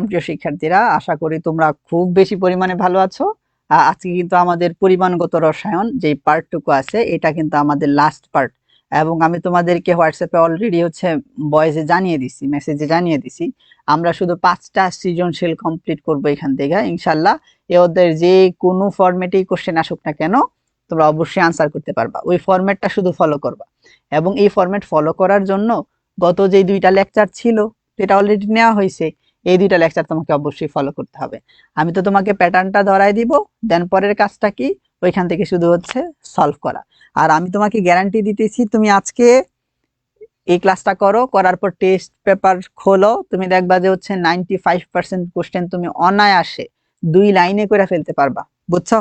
প্রিয় শিক্ষার্থীরা, আশা করি তোমরা খুব বেশি পরিমাণে ভালো আছো। আজকে কিন্তু আমাদের পরিমাণগত রসায়ন যে পার্টটুকু আছে এটা কিন্তু আমাদের লাস্ট পার্ট, এবং আমি তোমাদেরকে হোয়াটসঅ্যাপে অলরেডি হচ্ছে ভয়েসে জানিয়ে দিছি, মেসেজে জানিয়ে দিছি। আমরা শুধু 5টা সৃজনশীল কমপ্লিট করবো এখান থেকে ইনশাল্লাহ। ওদের যে কোনো ফরম্যাটেই কোশ্চেন আসুক না কেন, তোমরা অবশ্যই আনসার করতে পারবা। ওই ফরম্যাটটা শুধু ফলো করবা, এবং এই ফরম্যাট ফলো করার জন্য গত যে 2টা লেকচার ছিল এটা অলরেডি নেওয়া হয়েছে। এই 2টা লেকচার তোমাকে অবশ্যই ফলো করতে হবে। আমি তো তোমাকে প্যাটার্নটা ধরাই দিব, দেন পরের কাজটা কি, ওইখান থেকে শুধু হচ্ছে সলভ করা। আর আমি তোমাকে গ্যারান্টি দিতেছি, তুমি আজকে এই ক্লাসটা করো, করার পর টেস্ট পেপার খোলো, তুমি দেখবা যে হচ্ছে 95% কোশ্চেন তুমি অনায়াসে 2 লাইনে করে ফেলতে পারবা। বুঝছো?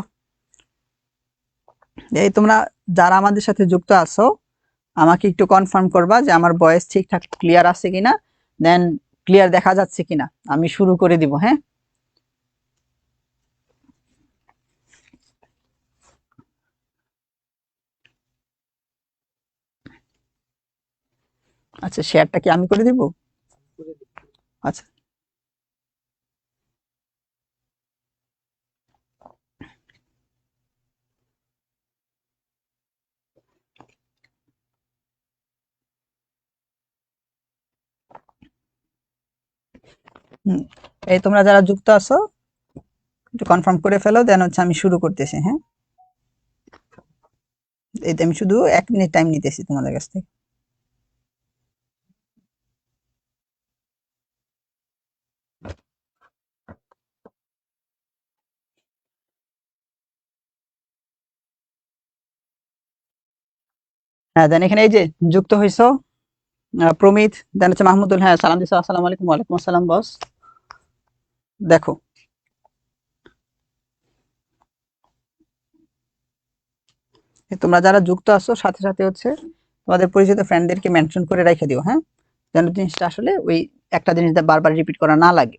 এই তোমরা যারা আমাদের সাথে যুক্ত আছো আমাকে একটু কনফার্ম করবা যে আমার ভয়েস ঠিকঠাক ক্লিয়ার আছে কিনা, দেন ক্লিয়ার দেখা যাচ্ছে কিনা, আমি শুরু করে দিব। হ্যাঁ, আচ্ছা, শেয়ারটা কি আমি করে দিব? আচ্ছা, এই তোমরা যারা যুক্ত আছো একটু কনফার্ম করে ফেলো, দেন হচ্ছে আমি শুরু করতেছি। হ্যাঁ, এই আমি শুধু 1 মিনিট টাইম নিতেছি তোমাদের কাছ থেকে। হ্যাঁ, দেন এখানে এই যে যুক্ত হইছো প্রমিত, দেন হচ্ছে মাহমুদুল। হ্যাঁ, সালাম দিছো, আসসালামু আলাইকুম। ওয়ালাইকুম আসসালাম বস। দেখো, তোমরা যারা যুক্ত আছো সাথে সাথে হচ্ছে তোমাদের পরিচিত ফ্রেন্ডদেরকে মেনশন করে রেখে দিও। হ্যাঁ, যেন জিনিসটা আসলে ওই একটা জিনিস বারবার রিপিট করা না লাগে।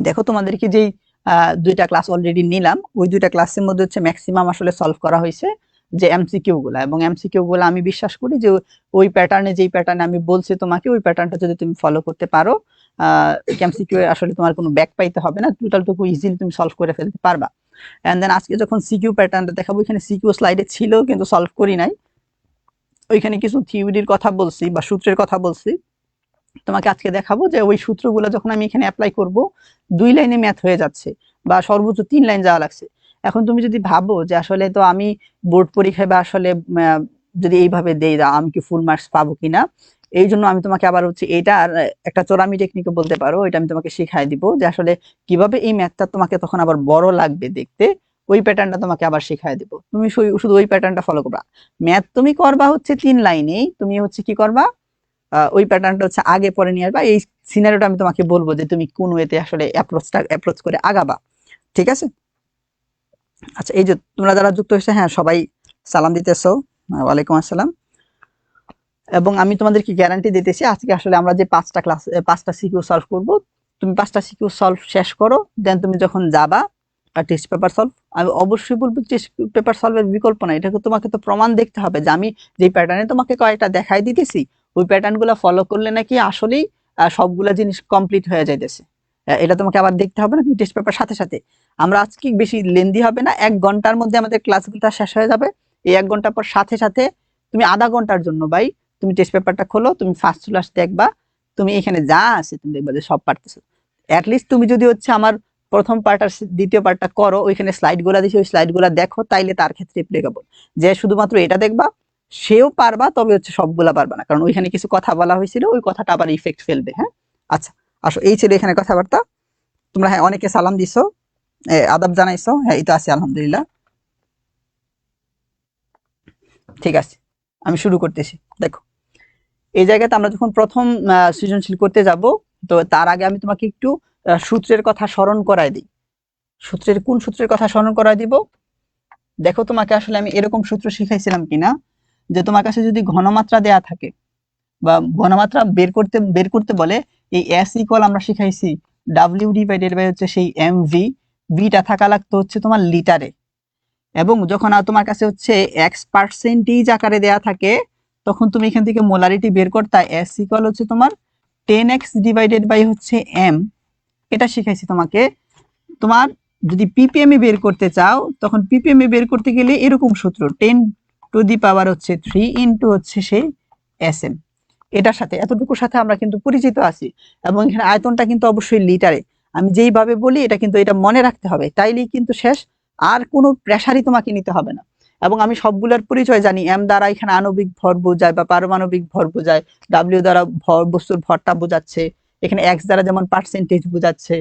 দেখো, তোমাদেরকে যেই 2টা ক্লাস অলরেডি নিলাম, ওই 2টা ক্লাসের মধ্যে হচ্ছে ম্যাক্সিমাম আসলে সলভ করা হয়েছে যে এমসিকিউ গুলা, এবং এমসিকিউ গুলা আমি বিশ্বাস করি যে ওই প্যাটার্নে, যেই প্যাটার্নে আমি বলছি তোমাকে, ওই প্যাটার্নটা যদি তুমি ফলো করতে পারো, এমসিকিউ আসলে তোমার কোনো ব্যাক পাইতে হবে না, টোটালটুকু ইজিলি তুমি সলভ করে ফেলতে পারবা। এন্ড দেন আজকে যখন সিকিউ প্যাটার্নটা দেখাবো, এখানে সিকিউ স্লাইডে ছিল কিন্তু সলভ করি নাই, ওইখানে কিছু থিওরির কথা বলছি বা সূত্রের কথা বলছি, তোমাকে আজকে দেখাবো যে ওই সূত্রগুলো যখন আমি এখানে অ্যাপ্লাই করব, 2 লাইনে ম্যাথ হয়ে যাচ্ছে বা সর্বোচ্চ 3 লাইন যাওয়া লাগছে। এখন তুমি যদি ভাবো যে আসলে তো আমি বোর্ড পরীক্ষায় বা আসলে যদি এইভাবে দেই, আমি কি ফুল মার্কস পাবো কিনা, এই জন্য আমি তোমাকে আবার হচ্ছে এটা আর একটা চোরামি টেকনিকও বলতে পারো, এটা আমি তোমাকে শিখাই দিব যে আসলে কিভাবে এই ম্যাথটা তোমাকে তখন আবার বড় লাগবে দেখতে, ওই প্যাটার্নটা তোমাকে আবার শিখাই দিব। তুমি শুধু ওই প্যাটার্নটা ফলো করবা। ম্যাথ তুমি করবা হচ্ছে 3 লাইনেই, তুমি হচ্ছে কি করবা, ওই প্যাটার্নটা হচ্ছে আগে পরে নিয়ে আসবা। এই সিনারিওটা আমি তোমাকে বলবো যে তুমি কোন ওয়েতে আসলে অ্যাপ্রোচ করে আগাবা। ঠিক আছে? আচ্ছা, এই যে তোমরা যারা যুক্ত হয়েছে, হ্যাঁ সবাই সালাম দিতেছো, ওয়ালাইকুম আসসালাম। এবং আমি তোমাদেরকে গ্যারান্টি দিতেছি আজকে আসলে আমরা যে 5টা সিকিউ সলভ করব, তুমি 5টা সিকিউ সলভ শেষ করো, দেন তুমি যখন যাবা টেস্ট পেপার সলভ, আমি অবশ্যই বলবো টেস্ট পেপার সলভের বিকল্প নাই, এটাকে তোমাকে তো প্রমাণ দেখতে হবে যে আমি যে প্যাটার্নে তোমাকে কয়েকটা দেখাই দিতেছি, ওই প্যাটার্ন গুলা ফলো করলে নাকি আসলেই সবগুলা জিনিস কমপ্লিট হয়ে যাইতেছে। এটা তোমাকে আবার দেখতে হবে না, তুমি টেস্ট পেপার সাথে সাথে, আমরা আজকে বেশি লেন্দি হবে না, 1 ঘন্টার মধ্যে আমাদের ক্লাসগুলো শেষ হয়ে যাবে। এই 1 ঘন্টা পর সাথে সাথে তুমি আধা ঘন্টার জন্য ভাই, তুমি টেস্ট পেপারটা খোলো, তুমি ফার্স্ট ক্লাস দেখবা, তুমি এখানে যা আছে তুমি দেখবা যে সব পারতেছো। অ্যাটলিস্ট তুমি যদি হচ্ছে আমার প্রথম পার্ট আর দ্বিতীয় পার্টটা করো, ওইখানে স্লাইড গুলা দিছি, ওই স্লাইড গুলা দেখো, তাইলে তার ক্ষেত্রে অ্যাপ্লিকেবল। যে শুধুমাত্র এটা দেখবা সেও পারবা, তবে হচ্ছে সবগুলা পারবা না, কারণ ওইখানে কিছু কথা বলা হয়েছিল, ওই কথাটা আবার ইফেক্ট ফেলবে। হ্যাঁ, আচ্ছা, আসো, এই ছিল এখানে কথাবার্তা। তোমরা হ্যাঁ অনেকে সালাম দিছো, আদাব জানাইছো, হ্যাঁ এই তো আছি আলহামদুলিল্লাহ। ঠিক আছে, আমি শুরু করতেছি। দেখো, এই জায়গাতে আমরা যখন প্রথম সৃজনশীল করতে যাব, তো তার আগে আমি তোমাকে একটু সূত্রের কথা স্মরণ করাই দিই। কোন সূত্রের কথা স্মরণ করাই দিব? দেখো, তোমাকে আসলে আমি এরকম সূত্র শিখাইছিলাম কিনা, যে তোমার কাছে যদি ঘনমাত্রা দেয়া থাকে বা ঘনমাত্রা বের করতে বলে, এই এস ইকুয়াল আমরা শিখাইছি ডাব্লিউ ডিভাইডেড বাই হচ্ছে সেই এম ভি, ভিটা থাকা লাগতো হচ্ছে তোমার লিটারে। এবং যখন তোমার কাছে হচ্ছে এক্স পার্সেন্টেজ আকারে দেয়া থাকে, তখন তুমি এখান থেকে মোলারিটি বের করতা S ইকুয়াল হচ্ছে তোমার 10x ডিভাইডেড বাই হচ্ছে m। এটা শিখাইছি তোমাকে। তোমার যদি ppm এ বের করতে চাও তখন ppm এ বের করতে গেলে এরকম সূত্র 10 টু দি পাওয়ার হচ্ছে 3 ইনটু হচ্ছে সেই sm। এটার সাথে এতটুকুর সাথে আমরা কিন্তু পরিচিত আছি, এবং এখানে আয়তনটা কিন্তু অবশ্যই লিটারে। আমি যেইভাবে বলি এটা কিন্তু এটা মনে রাখতে হবে, তাইলেই কিন্তু শেষ। আর কোনো প্রেসারই তোমাকে নিতে হবে না। এবং আমি সবগুলোর পরিচয় জানি। m দ্বারা এখানে আণবিক ভর বোঝায় বা পারমাণবিক ভর বোঝায়, w দ্বারা ভর বস্তুর ভরটা বোঝাচ্ছে, এখানে x দ্বারা যেমন পার্সেন্টেজ বোঝাচ্ছে,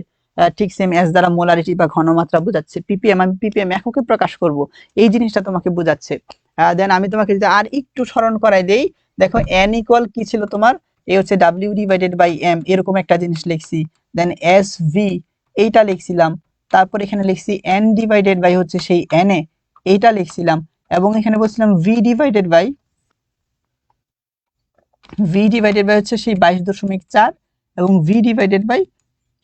ঠিক সেম s দ্বারা মোলারিটি বা ঘনমাত্রা বোঝাচ্ছে। ppm আমি ppm এককে প্রকাশ করব, এই জিনিসটা তোমাকে বোঝাচ্ছে। দেন আমি তোমাকে যদি আর একটু স্মরণ করাই দেই, দেখো n ইকুয়াল কি ছিল তোমার, এই হচ্ছে w ডিভাইডেড বাই m, এরকম একটা জিনিস লিখছি। দেন sv এইটা লিখছিলাম। তারপর এখানে লিখছি n ডিভাইডেড বাই হচ্ছে সেই na, এইটা লিখছিলাম। এবং এখানে বলছিলাম v ডিভাইডেড বাই হচ্ছে সেই 22.4 এবং v ডিভাইডেড বাই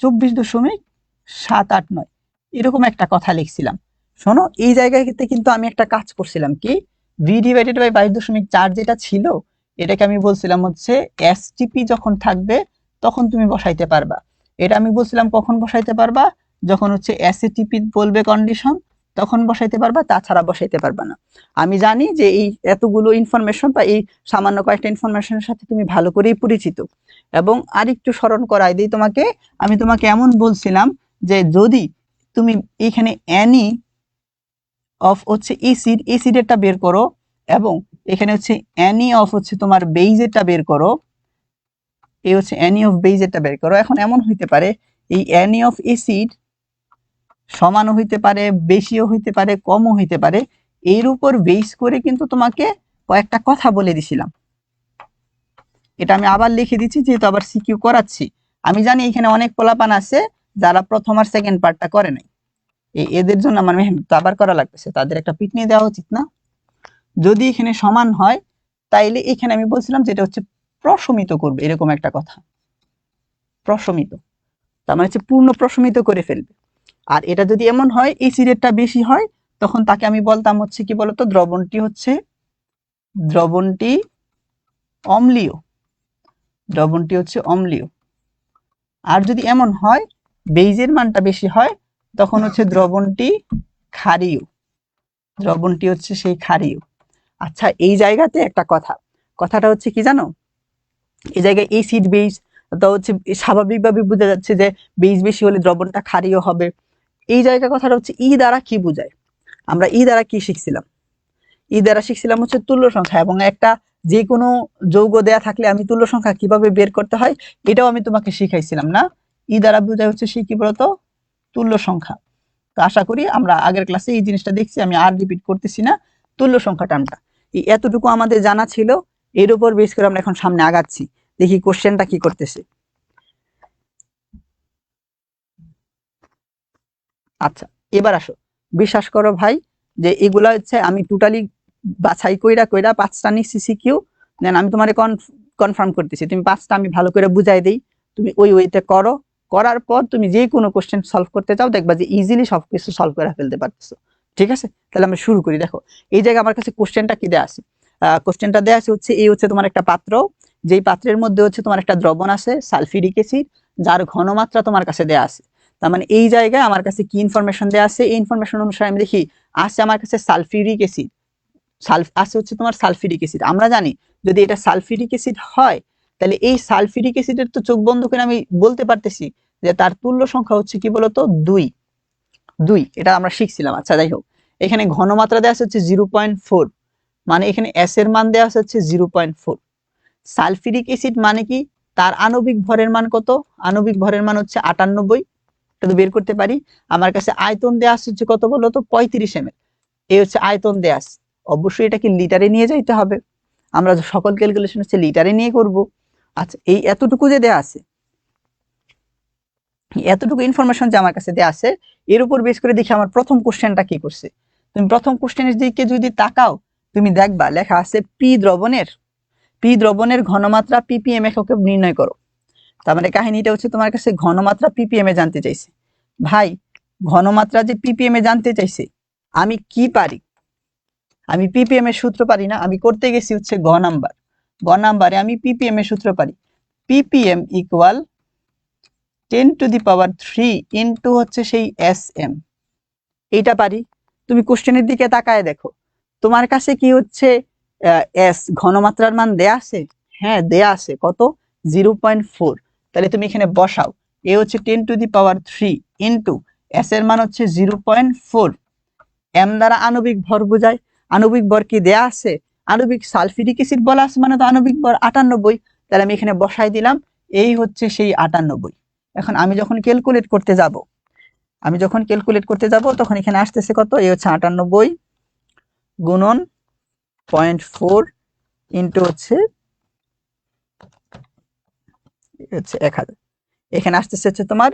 24.789, এরকম একটা কথা লিখছিলাম। শোনো, এই জায়গাতে কিন্তু আমি একটা কাজ করছিলাম কি, v ডিভাইডেড বাই 22.4 যেটা ছিল এটাকে আমি বলছিলাম হচ্ছে এসটিপি যখন থাকবে তখন তুমি বসাইতে পারবা। এটা আমি বলছিলাম কখন বসাইতে পারবা, যখন হচ্ছে এসটিপি বলবে কন্ডিশন তখন বসাইতে পারবা, তাছাড়া বসাইতে পারবা না। আমি জানি যে এই এতগুলো ইনফরমেশন বা এই সামান্য কয়েকটা ইনফরমেশনের সাথে তুমি ভালো করেই পরিচিত। এবং আরেকটু স্মরণ করাই দিই তোমাকে, আমি তোমাকে এমন বলছিলাম যে যদি তুমি এখানে অ্যানি অফ হচ্ছে এসিডেরটা বের করো, এবং এখানে হচ্ছে অ্যানি অফ হচ্ছে তোমার বেইজেরটা বের করো, এই হচ্ছে অ্যানি অফ বেইজেরটা বের করো। এখন এমন হইতে পারে এই অ্যানি অফ এসিড সমানও হইতে পারে, বেশিও হইতে পারে, কমও হইতে পারে। এর উপর বেস করে কিন্তু তোমাকে কয়েকটা কথা বলে দিছিলাম। এটা আমি আবার লিখে দিচ্ছি যেহেতু আবার সিকিউ করাচ্ছি। আমি জানি এখানে অনেক পোলাপান আছে যারা প্রথম আর সেকেন্ড পার্টটা করে নাই, এদের জন্য আমার মেহনত আবার করা লাগতেছে, তাদের একটা পিটনি দেওয়া উচিত না? যদি এখানে সমান হয় তাইলে এখানে আমি বলছিলাম যেটা হচ্ছে প্রশমিত করবে, এরকম একটা কথা। প্রশমিত তার মানে হচ্ছে পূর্ণ প্রশমিত করে ফেলবে। আর এটা যদি এমন হয় এসিডেরটা বেশি হয় তখন তাকে আমি বলতাম হচ্ছে কি বলতো, দ্রবণটি অম্লীয়, দ্রবণটি হচ্ছে অম্লীয়। আর যদি এমন হয় বেইজের মানটা বেশি হয় তখন হচ্ছে দ্রবণটি ক্ষারীয়, দ্রবণটি হচ্ছে সেই ক্ষারীয়। আচ্ছা, এই জায়গাতে একটা কথাটা হচ্ছে কি জানো, এই জায়গায় এসিড বেইজ তো হচ্ছে স্বাভাবিকভাবে বোঝা যাচ্ছে যে বেইজ বেশি হলে দ্রবণটা ক্ষারীয় হবে। এই জায়গা কথাটা হচ্ছে ই দ্বারা কি বোঝায়, আমরা ই দ্বারা কি শিখছিলাম, ই দ্বারা শিখছিলাম হচ্ছে তুল্য সংখ্যা। এবং একটা যে কোনো যৌগ দেয়া থাকলে আমি তুল্য সংখ্যা কিভাবে বের করতে হয় এটাও আমি তোমাকে শিখাইছিলাম না। ই দ্বারা বোঝায় হচ্ছে সে কি বলতো, তুল্য সংখ্যা। তো আশা করি আমরা আগের ক্লাসে এই জিনিসটা দেখছি, আমি আর রিপিট করতেছি না। তুল্য সংখ্যা টার্মটা এই এতটুকু আমাদের জানা ছিল, এর উপর বেস করে আমরা এখন সামনে আগাচ্ছি। দেখি কোশ্চেনটা কি করতেছে। আচ্ছা, এবার আসো, বিশ্বাস করো ভাই যে এগুলা হচ্ছে আমি টোটালি বাছাই কইরা 5টা নিচ্ছি সিকিউ। দেন আমি তোমারে কনফার্ম করতেছি, তুমি 5টা আমি ভালো করে বুঝাই দেই, তুমি ওই ওইতে করো। করার পর তুমি যে কোনো কোশ্চেন সলভ করতে চাও দেখবা যে ইজিলি সবকিছু সলভ করে ফেলতে পারতেছো। ঠিক আছে, তাহলে আমরা শুরু করি। দেখো এই জায়গায় আমার কাছে কোশ্চেনটা কি দেয়া আছে, কোশ্চেনটা দেয়া আছে হচ্ছে এই হচ্ছে তোমার একটা পাত্র, যেই পাত্রের মধ্যে হচ্ছে তোমার একটা দ্রবণ আছে সালফিউরিক অ্যাসিড, যার ঘনমাত্রা তোমার কাছে দেয়া আছে। তার মানে এই জায়গায় আমার কাছে কি ইনফরমেশন দেয়া আছে, এই ইনফরমেশন অনুসারে আমি দেখি আছে আমার কাছে সালফিউরিক অ্যাসিড, আছে হচ্ছে তোমার সালফিউরিক অ্যাসিড। আমরা জানি যদি এটা সালফিউরিক অ্যাসিড হয় তাহলে এই সালফিউরিক অ্যাসিডের তো চোখ বন্ধ করে আমি বলতে পারতেছি যে তার তুল্য সংখ্যা হচ্ছে কি বলতো 2, এটা আমরা শিখছিলাম। আচ্ছা যাই হোক, এখানে ঘনমাত্রা দেওয়া হচ্ছে 0.4, মানে এখানে এস এর মান দেওয়া হচ্ছে 0.4। সালফিউরিক অ্যাসিড মানে কি, তার আণবিক ভরের মান কত, আণবিক ভরের মান হচ্ছে 98, এটা তো বের করতে পারি। আমার কাছে আয়তন দেওয়া হচ্ছে কত বলতো 35 ml, এই হচ্ছে আয়তন দেওয়া আছে। অবশ্যই এটাকে লিটারে নিয়ে যাইতে হবে, আমরা সকল ক্যালকুলেশন হচ্ছে লিটারে নিয়ে করব। আচ্ছা, এই এতটুকু যে দেয়া আছে, এতটুকু ইনফরমেশন যে আমার কাছে দেয়া আছে, এর উপর বেস করে দেখি আমার প্রথম কোশ্চেনটা কি করছে। তুমি প্রথম কোশ্চেনের দিকে যদি তাকাও তুমি দেখবা লেখা আছে পি দ্রবণের ঘনমাত্রা ppm এককে নির্ণয় করো। তার মানে কাহিনীটা হচ্ছে তোমার কাছে ঘনমাত্রা ppm এ জানতে চাইছে। ভাই, ঘনমাত্রা যে ppm এ জানতে চাইছে, আমি কি পারি, আমি ppm এর সূত্র পারি না, আমি করতে গেছি হচ্ছে ঘ নাম্বার। গ নাম্বারে আমি পিপিএম এর সূত্র পারি, পিপিএম ইকুয়াল 10⁻³ ইন্টু হচ্ছে সেই SM, এইটা পারি। তুমি কোশ্চেনের দিকে তাকায় দেখো, তোমার কাছে কি হচ্ছে এস ঘনমাত্রার মান দেয়া আছে? হ্যাঁ দেয়া আছে, কত? 0.4। তাহলে তুমি এখানে বসাও, এ হচ্ছে 10⁻³ ইন্টু এস এর মান হচ্ছে 0.4। এম দ্বারা আণবিক ভর বোঝায়, আণবিক ভর কি দেয়া আছে? আণবিক সালফিউরিক অ্যাসিড বলা আছে মানে তো আণবিক ভর 98। তাহলে আমি এখানে বসাই দিলাম, এই হচ্ছে সেই 98। এখন আমি যখন ক্যালকুলেট করতে যাব, তখন এখানে আসতেছে কত? এই হচ্ছে 98 গুণন 0.4 ইন্টু হচ্ছে 1000, এখানে আসতেছে হচ্ছে তোমার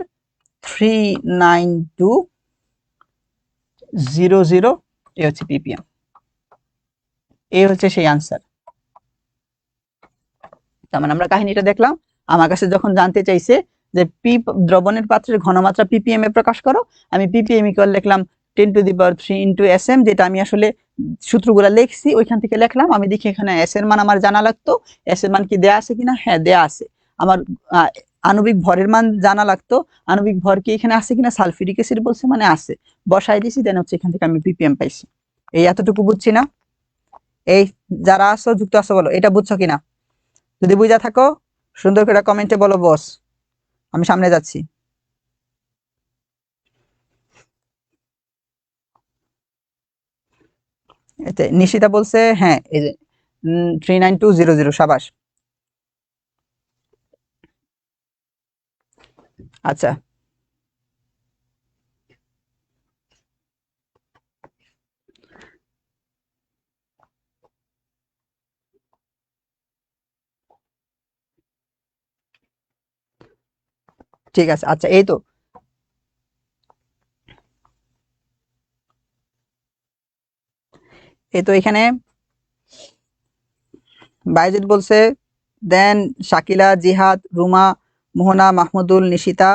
39200, এই হচ্ছে পিপিএম, এই হচ্ছে সেই আনসার। তার মানে আমরা কাহিনীটা দেখলাম। আমার কাছে যখন জানতে চাইছে যে দ্রবণের পাত্রের ঘনমাত্রা পিপিএম এ প্রকাশ করো, আমি পিপিএম ইকুয়াল লিখলাম 10⁻³ ইন্টু SM, যেটা আমি আসলে সূত্রগুলো লিখছি ওইখান থেকে লিখলাম। আমি দেখি এখানে S এর মান আমার জানা লাগতো, S এর মান কি দেয়া আছে কিনা? হ্যাঁ দেয়া আছে। আমার আণবিক ভরের মান জানা লাগতো, আণবিক ভর কি এখানে আছে কিনা? সালফিউরিক অ্যাসিড বলছে মানে আছে, বসাই দিছি, দেন হচ্ছে এখান থেকে আমি পিপিএম পাইছি। এই এতটুকু বুঝছি না? এই যারা আছো যুক্ত আছো বলো এটা বুঝছো কিনা? যদি বুঝা থাকো সুন্দর করে কমেন্টে বলো বস, আমি সামনে যাচ্ছি। এতে নিশিতা বলছে হ্যাঁ, এই যে 39200, সাবাস। আচ্ছা ঠিক আছে। আচ্ছা এই তো এখানে বাইজিদ বলছে, দেন শাকিলা, জিহাদ, রুমা, মোহনা, মাহমুদুল, নিশিতা,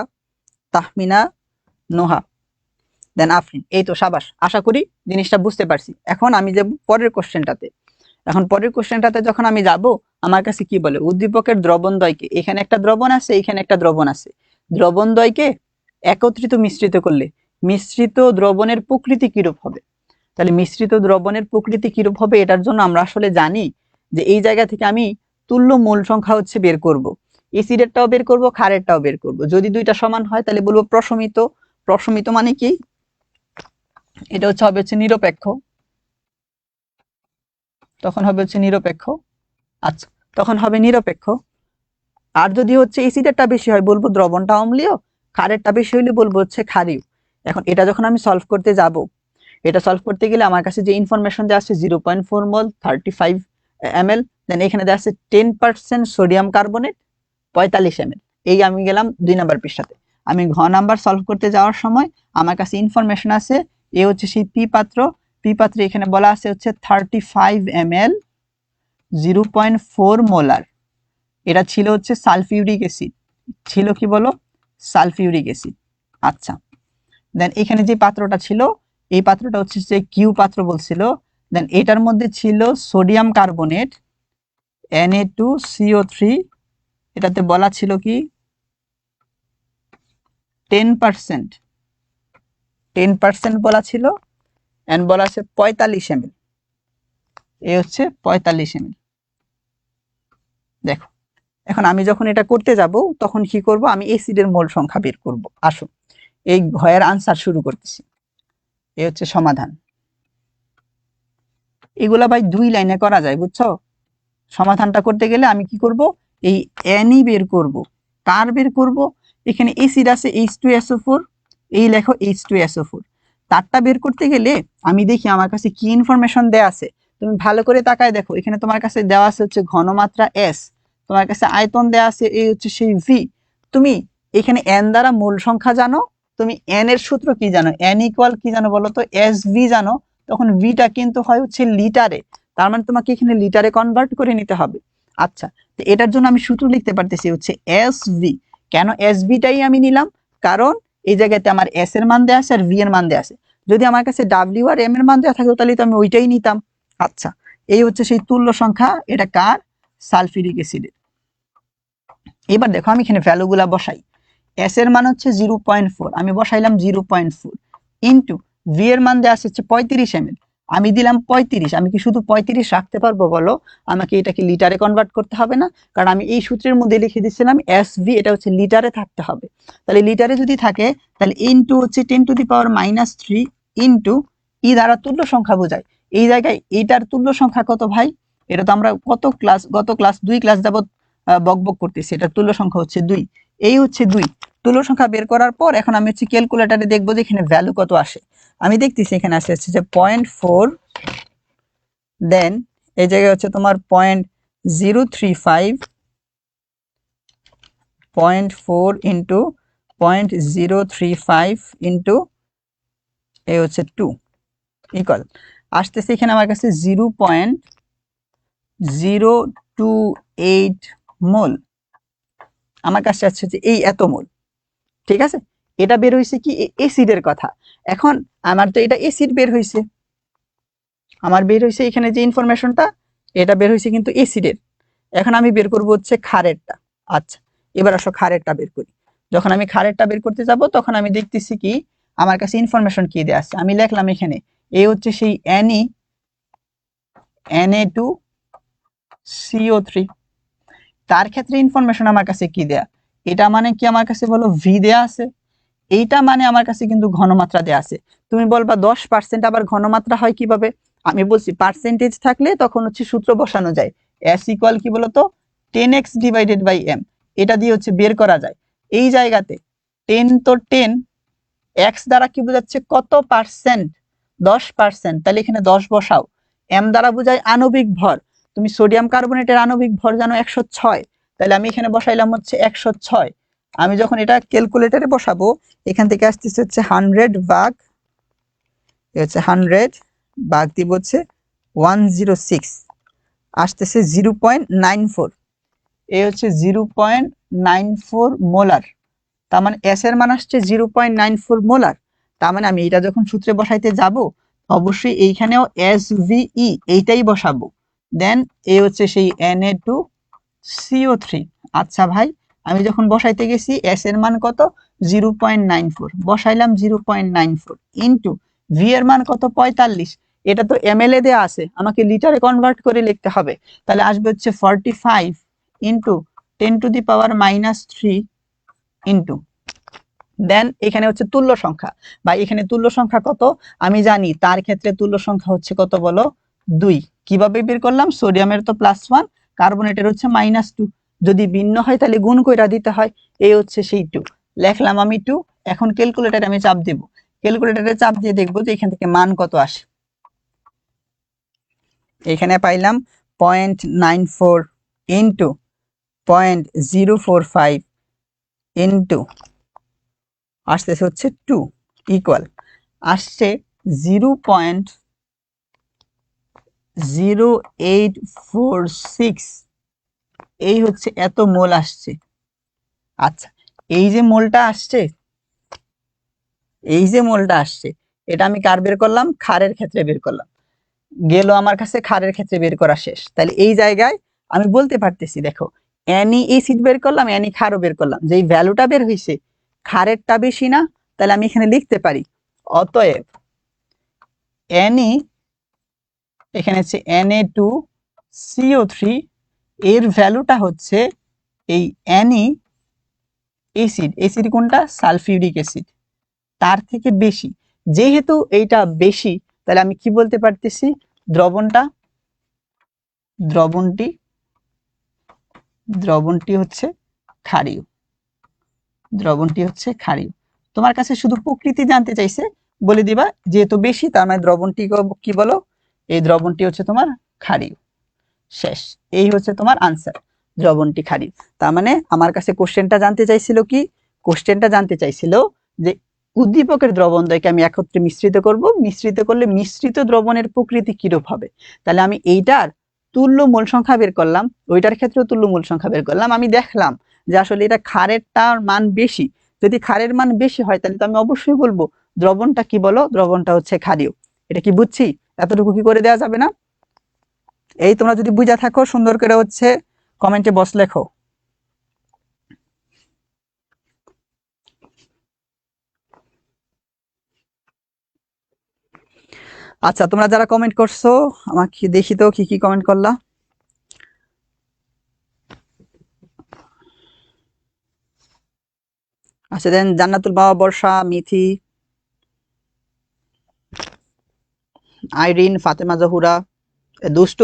তাহমিনা, নোহা, দেন আফরিন। এই তো সাবাস, আশা করি জিনিসটা বুঝতে পারছি। এখন আমি যাব পরের কোশ্চেনটাতে। যখন আমি যাব, আমার কাছে কি বলে? উদ্দীপকের দ্রবণদ্বয়কে, এখানে একটা দ্রবণ আছে, এখানে একটা দ্রবণ আছে, দ্রবণদ্বয়কে একত্রিত মিশ্রিত করলে মিশ্রিত দ্রবণের প্রকৃতি কিরূপ হবে? তাহলে মিশ্রিত দ্রবণের প্রকৃতি কিরূপ হবে, এটার জন্য আমরা আসলে জানি যে এই জায়গা থেকে আমি তুল্য মোল সংখ্যা হচ্ছে বের করব, এসিডেরটাও বের করব, ক্ষারেরটাও বের করব। যদি দুইটা সমান হয় তাহলে বলবো প্রশমিত। প্রশমিত মানে কি? এটা হবে নিরপেক্ষ, তখন হবে নিরপেক্ষ। আচ্ছা, তখন হবে নিরপেক্ষ। আর যদি হচ্ছে এসিডেরটা বেশি হয় বলবো দ্রবণটা অম্লীয়, ক্ষারেরটা বেশি হলে বলবো হচ্ছে ক্ষারীয়। এখন এটা যখন আমি সলভ করতে যাব, এটা সলভ করতে গেলে আমার কাছে যে ইনফরমেশন দেওয়া আছে 0.4 মোল 35 ml, দেন এখানে দেওয়া আছে 10% সোডিয়াম কার্বনেট 45 ml। এই আমি গেলাম 2 নাম্বার পৃষ্ঠাতে। আমি ঘ নাম্বার সলভ করতে যাওয়ার সময় আমার কাছে ইনফরমেশন আছে, এ হচ্ছে সেই পি পাত্রে এখানে বলা আছে হচ্ছে 35 ml 0.4 মোলার। এটা ছিল হচ্ছে সালফিউরিক অ্যাসিড, ছিল কি বলো? Sulphuric acid. আচ্ছা, দেন এখানে যে পাত্রটা ছিল, এই পাত্রটা হচ্ছে যে কিউ পাত্র বলছিল। দেন এটার মধ্যে ছিল সোডিয়াম কার্বনেট Na2CO3, এটাতে বলা ছিল কি 10% বলা ছিল, এন্ড বলা আছে 45 ml, এই হচ্ছে 45 ml। দেখো এখন আমি যখন এটা করতে যাব তখন কি করব? আমি অ্যাসিডের মোল সংখ্যা বের করব। আসো এই ঘয়ের আনসার শুরু করতেছি। এই হচ্ছে সমাধান। এগুলা ভাই 2 লাইনে করা যায়, বুঝছো? সমাধানটা করতে গেলে আমি কি করব? এই Ni বের করব। কার বের করব? এখানে অ্যাসিড আছে H2SO4, এই লেখো H2SO4। তারটা বের করতে গেলে আমি দেখি আমার কাছে কি ইনফরমেশন দেয়া আছে। তুমি ভালো করে তাকায় দেখো, এখানে তোমার কাছে দেওয়া আছে হচ্ছে ঘনমাত্রা S, তোমার কাছে আয়তন দেয়া আছে এই হচ্ছে সেই V। তুমি এখানে n দ্বারা মূল সংখ্যা জানো, তুমি n এর সূত্র কি জানো? n ইকুয়াল কি জানো বলো তো? SV জানো। তখন ভিটা কিন্তু হয় হচ্ছে লিটারে, তার মানে তোমাকে এখানে লিটারে কনভার্ট করে নিতে হবে। আচ্ছা, তো এটার জন্য আমি সূত্র লিখতে পারতেছি হচ্ছে SV। কেন SVটাই আমি নিলাম? কারণ এই জায়গাতে আমার S এর মান দেয়া আছে আর V এর মান দেয়া আছে। যদি আমার কাছে W আর M এর মান দেওয়া থাকতো তাহলে তো আমি ওইটাই নিতাম। আচ্ছা, এই হচ্ছে সেই তুল্য সংখ্যা। এটা কার? সালফিউরিক অ্যাসিডের। এবার দেখো আমি এখানে ভ্যালুগুলা বসাই। এস এর মান হচ্ছে 0.4, আমি বসাইলাম 0.4 ইন্টু ভি এর মান দেওয়া আছে হচ্ছে 35 ml, আমি দিলাম 35। আমি কি শুধু 35 রাখতে পারবো বলো? আমাকে এটাকে লিটারে কনভার্ট করতে হবে না? কারণ আমি এই সূত্রের মধ্যে লিখে দিচ্ছিলাম এস ভি, এটা হচ্ছে লিটারে থাকতে হবে। তাহলে লিটারে যদি থাকে তাহলে ইন্টু হচ্ছে 10⁻³ ইন্টু ই দ্বারা তুল্য সংখ্যা বোঝায়। এই জায়গায় এইটার তুল্য সংখ্যা কত ভাই? এটা তো আমরা গত ক্লাস 2 ক্লাস যাবত বকবক করতেছি। এটার তুল্য সংখ্যা হচ্ছে 2। এই হচ্ছে 2। তুল্য সংখ্যা বের করার পর এখন আমি হচ্ছে ক্যালকুলেটরে দেখবো যে এখানে ভ্যালু কত আসে। আমি দেখতেছি এখানে আসে হচ্ছে যে 0.4, দেন এই জায়গায় হচ্ছে তোমার 0.035, 0.4 ইন্টু 0.035 ইন্টু এই হচ্ছে 2 ইকুয়াল আসতেছে এখানে আমার কাছে 0.028 মোল। আমার কাছে আছে যে এই এত মোল। ঠিক আছে, এটা বের হয়েছে কি অ্যাসিডের কথা। এখন আমার তো এটা অ্যাসিড বের হয়েছে, আমার বের হয়েছে এখানে যে ইনফরমেশনটা, এটা বের হয়েছে কিন্তু অ্যাসিডের। এখন আমি বের করব হচ্ছে ক্ষারেরটা। আচ্ছা, এবার আসো ক্ষারেরটা বের করি। যখন আমি ক্ষারেরটা বের করতে যাব তখন আমি দেখতেছি কি আমার কাছে ইনফরমেশন কি দেয়া আছে। আমি লিখলাম এখানে এই হচ্ছে সেই Na2CO3, তার ক্ষেত্রে ইনফরমেশন আমার কাছে কি দেয়া, এটা মানে কি আমার কাছে বলো ভি দেয়া আছে, এইটা মানে আমার কাছে কিন্তু ঘনমাত্রা দেয়া আছে। তুমি বলবা 10% আবার ঘনমাত্রা হয় কিভাবে? আমি বলছি পার্সেন্টেজ থাকলে তখন হচ্ছে সূত্র বসানো যায়। S ইকুয়াল কি বলতো 10x ডিভাইডেড বাই m, এটা দিয়ে হচ্ছে বের করা যায়। এই জায়গাতে 10 তো 10, x দ্বারা কি বোঝাচ্ছে কত পার্সেন্ট? 10%, তাহলে এখানে 10 বসাও। m দ্বারা বোঝায় আণবিক ভর, তুমি সোডিয়াম কার্বনেটের আণবিক ভর জানো 106, তাহলে আমি এখানে বসাইলাম হচ্ছে 106। আমি যখন এটা ক্যালকুলেটরে বসাবো এখান থেকে আসতেছে হচ্ছে 100 ভাগ, হচ্ছে 100 ভাগ দিব হচ্ছে 106, আসতেছে 0.94। এই হচ্ছে 0.94 মোলার। তার মানে এস এর মান আসছে 0.94 মোলার। তার মানে আমি এটা যখন সূত্রে বসাইতে যাব অবশ্যই এইখানেও SVE এইটাই বসাবো। দেন এই হচ্ছে সেই Na2CO3। আচ্ছা ভাই, আমি যখন বসাইতে গেছি এস এর মান কত 0.94, বসাইলাম 0.94 ইন্টু ভি এর মান কত 45, এটা তো ml এ দেয়া আছে, আমাকে লিটারে কনভার্ট করে লিখতে হবে। তাহলে আসবে হচ্ছে 45 ইন্টু 10⁻³ ইন্টু দেন এখানে হচ্ছে তুল্য সংখ্যা। বা এখানে তুল্য সংখ্যা কত আমি জানি, তার ক্ষেত্রে তুল্য সংখ্যা হচ্ছে কত বলো 2। কিভাবে বের করলাম? সোডিয়ামের তো +1, কার্বনেটের হচ্ছে -2, যদি ভিন্ন হয় তাহলে গুণ কইরা দিতে হয়। এই হচ্ছে সেই 2, লিখলাম আমি 2। এখন ক্যালকুলেটরে আমি চাপ দেব, ক্যালকুলেটরে চাপ দিয়ে দেখবো যে এখান থেকে মান কত আসে। এখানে পাইলাম 0.94 ইন্টু 0.045 ইন্টু আসতেছে হচ্ছে 2 ইকুয়াল আসছে 0.0846, এই হচ্ছে এত মোল আসছে। আচ্ছা, এই যে মোলটা আসছে, এই যে মোলটা আসছে এটা আমি কার বের করলাম? ক্ষারের ক্ষেত্রে বের করলাম। গেল আমার কাছে ক্ষারের ক্ষেত্রে বের করা শেষ। তাহলে এই জায়গায় আমি বলতে পারতেছি দেখো Na অ্যাসিড বের করলাম, Na ক্ষারও বের করলাম, যেই ভ্যালুটা বের হয়েছে ক্ষারেরটা বেশি না, তাহলে আমি এখানে লিখতে পারি অতএব Na, এখানে হচ্ছে Na2CO3 এর ভ্যালুটা হচ্ছে এই Na অ্যাসিড, অ্যাসিড কোনটা? সালফিউরিক অ্যাসিড, তার থেকে বেশি। যেহেতু এইটা বেশি তাহলে আমি কি বলতে পারতেছি? দ্রবণটি হচ্ছে ক্ষারীয়, দ্রবণটি হচ্ছে ক্ষারীয়। তোমার কাছে শুধু প্রকৃতি জানতে চাইছে, বলে দিবা যেহেতু বেশি তার মানে দ্রবণটি কি বলো? এই দ্রবণটি হচ্ছে তোমার ক্ষারীয়। শেষ, এই হচ্ছে তোমার আনসার, দ্রবণটি ক্ষারীয়। তার মানে আমার কাছে কোশ্চেনটা জানতে চাইছিল কি? কোশ্চেনটা জানতে চাইছিল যে উদ্দীপকের দ্রবণদ্বয়কে আমি একত্রে মিশ্রিত করব, মিশ্রিত করলে মিশ্রিত দ্রবণের প্রকৃতি কিরূপ হবে। তাহলে আমি এইটার তুল্য মোল সংখ্যা বের করলাম, ওইটার ক্ষেত্রেও তুল্য মোল সংখ্যা বের করলাম। আমি দেখলাম যে আসলে এটা ক্ষারেরটার মান বেশি, যদি ক্ষারের মান বেশি হয় তাহলে তো আমি অবশ্যই বলবো দ্রবণটা কি বলো? দ্রবণটা হচ্ছে ক্ষারীয়। এটা কি বুঝছি? এতটুকু কি করে দেওয়া যাবে না? এই তোমরা যদি বুঝা থাকো সুন্দর করে হচ্ছে কমেন্টে বস লেখো। আচ্ছা, তোমরা যারা কমেন্ট করছো আমাকে দেখি তো কি কি কমেন্ট করলা। আচ্ছা দেন, জান্নাতুল বাবা, বর্ষা, মিথি, আইরিন, ফাতেমা জহুরা, দুষ্ট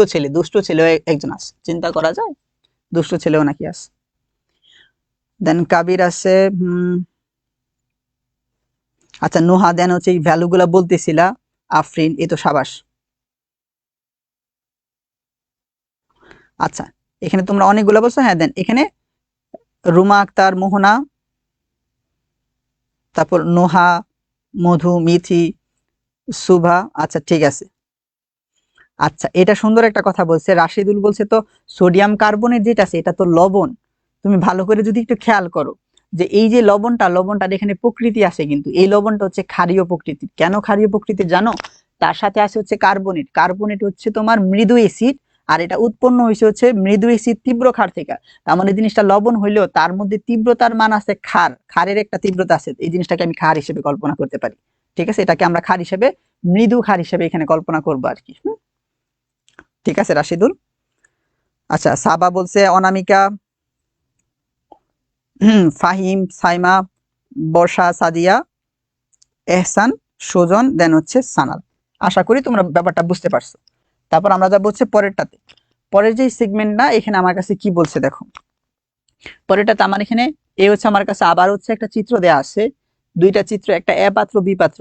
ছেলে একজন আছে, চিন্তা করা যায়, দুষ্ট ছেলেও নাকি আছে। দেন কাবির আছে। আচ্ছা নোহা, দেন হচ্ছে এই ভ্যালু গুলা বলতেছিলা, আফরিন, এই তো সাবাস। আচ্ছা এখানে তোমরা অনেকগুলো বলছো, হ্যাঁ দেন এখানে রুমা আক্তার, মোহনা, তারপর নোহা, মধু, মিথি, সুভা, আচ্ছা ঠিক আছে। আচ্ছা এটা সুন্দর একটা কথা বলছে রাশিদুল, বলছে তো সোডিয়াম কার্বনেট যেটা আছে এটা তো লবণ। তুমি ভালো করে যদি একটু খেয়াল করো যে এই যে লবণটার এখানে প্রকৃতি আছে, কিন্তু এই লবণটা হচ্ছে ক্ষারীয় প্রকৃতির। কেন ক্ষারীয় প্রকৃতির জানো? তার সাথে আছে হচ্ছে কার্বনেট। কার্বনেট হচ্ছে তোমার মৃদু অ্যাসিড, আর এটা উৎপন্ন হয়েছে হচ্ছে মৃদু অ্যাসিড তীব্র ক্ষার থেকে। তার মানে জিনিসটা লবণ হইলেও তার মধ্যে তীব্রতার মান আছে ক্ষার, ক্ষারের একটা তীব্রতা আছে। এই জিনিসটাকে আমি ক্ষার হিসেবে কল্পনা করতে পারি। ঠিক আছে, এটাকে আমরা ক্ষার হিসেবে, মৃদু ক্ষার হিসেবে এখানে কল্পনা করবো আর কি। ঠিক আছে রাশিদুল। আচ্ছা সাবা বলছে, অনামিকা, ফাহিম, সাইমা, বর্ষা, সাদিয়া, এহসান, সুজন, দেন হচ্ছে সানাল। আশা করি তোমরা ব্যাপারটা বুঝতে পারছো। তারপর আমরা যাবো হচ্ছে পরেরটাতে। পরের যে সেগমেন্ট না, এখানে আমার কাছে কি বলছে দেখো। পরেরটাতে আমার এখানে এই হচ্ছে আমার কাছে আবার হচ্ছে একটা চিত্র দেয়া আছে, দুইটা চিত্র, একটা এ পাত্র বি পাত্র।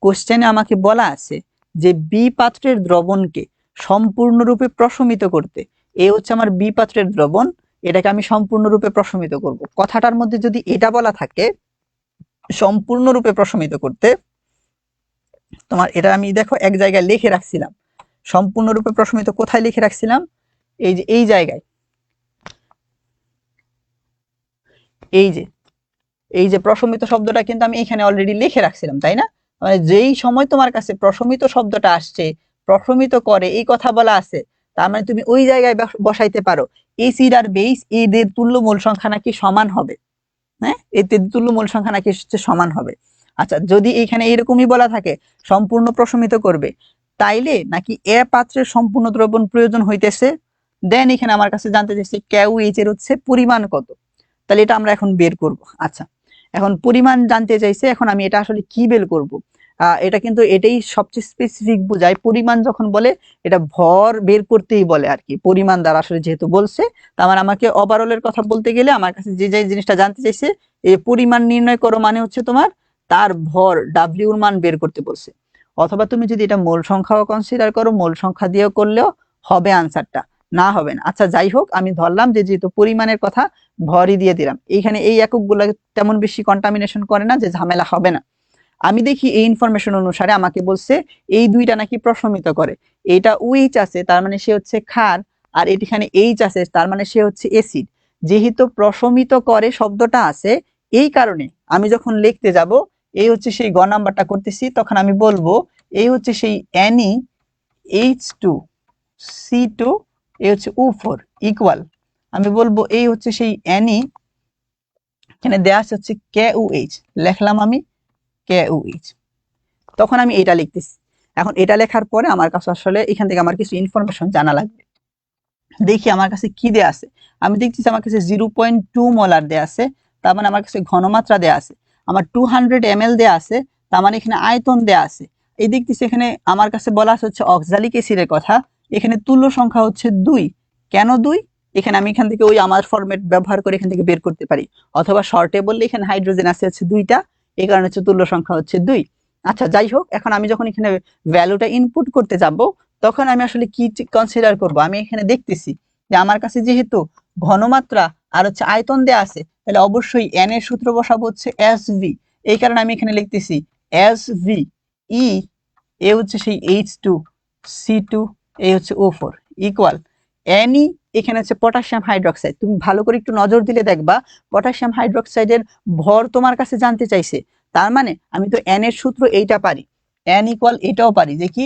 কোশ্চেনে আমাকে বলা আছে যে বি পাত্রের দ্রবণকে সম্পূর্ণরূপে প্রশমিত করতে, এই হচ্ছে আমার বি পাত্রের দ্রবণ, এটাকে আমি সম্পূর্ণরূপে প্রশমিত করব। কথাটার মধ্যে যদি এটা বলা থাকে সম্পূর্ণরূপে প্রশমিত করতে, তোমার এটা আমি দেখো এক জায়গায় লিখে রাখছিলাম। সম্পূর্ণরূপে প্রশমিত কোথায় লিখে রাখছিলাম? এই যে এই জায়গায়, এই যে এই যে প্রশমিত শব্দটা কিন্তু আমি এখানে অলরেডি লিখে রাখছিলাম, তাই না? মানে যেই সময় তোমার কাছে প্রশমিত শব্দটা আসছে, প্রশমিত করে এই কথা বলা আছে, তার মানে তুমি ওই জায়গায় বসাইতে পারো এসিড আর বেস এদের তুল্য মূল সংখ্যা নাকি সমান হবে। হ্যাঁ, এদের তুল্য মূল সংখ্যা নাকি সমান হবে। আচ্ছা যদি এখানে এরকমই বলা থাকে সম্পূর্ণ প্রশমিত করবে, তাইলে নাকি এ পাত্রের সম্পূর্ণ দ্রবণ প্রয়োজন হইতেছে। দেন এখানে আমার কাছে জানতে চাইছে কেউ এইচ এর হচ্ছে পরিমাণ কত, তাহলে এটা আমরা এখন বের করব। আচ্ছা এখন পরিমাণ জানতে চাইছে, এখন আমি এটা আসলে কি বের করব? এটা কিন্তু এটাই সবচেয়ে স্পেসিফিক বোঝায়। পরিমাণ যখন বলে এটা ভর বের করতেই বলে আর কি, পরিমাণ দ্বারা আসলে যেহেতু বলছে, তার মানে আমাকে ওভারঅলের কথা বলতে গেলে আমার কাছে যে জিনিসটা জানতে চাইছে, এই পরিমাণ নির্ণয় করো মানে হচ্ছে তোমার তার ভর ডাব্লিউর মান বের করতে বলছে। অথবা তুমি যদি এটা মোল সংখ্যাও কনসিডার করো, মোল সংখ্যা দিয়েও করলেও হবে, আনসারটা না হবে না। আচ্ছা যাই হোক, আমি ধরলাম যে যেহেতু পরিমাণের কথা, ভরই দিয়ে দিলাম। এইখানে এই এককগুলো তেমন বেশি কন্টামিনেশন করে না, যে ঝামেলা হবে না। আমি দেখি এই ইনফরমেশন অনুসারে আমাকে বলছে এই দুইটা নাকি প্রশমিত করে। এটা উইচ আছে তার মানে সে হচ্ছে ক্ষার, আর এখানে এইচ আছে তার মানে সে হচ্ছে অ্যাসিড। যেহেতু প্রশমিত করে শব্দটা আছে, এই কারণে আমি যখন লিখতে যাব, এই হচ্ছে সেই গ নাম্বারটা করতেছি, তখন আমি বলবো এই হচ্ছে সেই NeH2C2, এই হচ্ছে O4 ইকুয়াল, আমি বলবো এই হচ্ছে সেই এখানে দেয়া আছে হচ্ছে KOH, লিখলাম আমি KOH। তখন আমি এটা লিখতেছি। এখন এটা লেখার পরে আমার কাছে আসলে এখান থেকে আমার কিছু ইনফরমেশন জানা লাগবে। দেখি আমার কাছে কি দেয়া আছে। আমি দেখতেছি আমার কাছে 0.2 মোলার দেয়া আছে, তার মানে আমার কাছে ঘনমাত্রা দেয়া আছে। আমার 200 ml দেয়া আছে, তার মানে এখানে আয়তন দেয়া আছে। এই দেখতেছি এখানে আমার কাছে বলা আছে হচ্ছে অক্সালিক অ্যাসিডের কথা, এখানে তুল্য সংখ্যা হচ্ছে 2। কেন 2? এখানে আমি এখান থেকে ওই আমার ফরম্যাট ব্যবহার করে এখান থেকে বের করতে পারি, অথবা শর্টে বললে এখানে হাইড্রোজেন আছে হচ্ছে 2টা, এই কারণে হচ্ছে তুল্য সংখ্যা হচ্ছে 2। আচ্ছা যাই হোক, এখন আমি যখন এখানে ভ্যালুটা ইনপুট করতে যাব, তখন আমি আসলে কি কনসিডার করব? আমি এখানে দেখতেছি যে আমার কাছে যেহেতু ঘনমাত্রা আর হচ্ছে আয়তন দেয়া আছে, তাহলে অবশ্যই n এর সূত্র বসাবো হচ্ছে SV। এই কারণে আমি এখানে লিখতেছি SV E, এ হচ্ছে সেই H2C2, এই হচ্ছে O4 ইকুয়াল Ne, এখানে হচ্ছে পটাশিয়াম হাইড্রোক্সাইড। তুমি ভালো করে একটু নজর দিলে দেখবা পটাশিয়াম হাইড্রোক্সাইডের ভর তোমার কাছে জানতে চাইছে। তার মানে আমি তো n এর সূত্র এইটা পারি, n ইকুয়াল এটাও পারি যে কি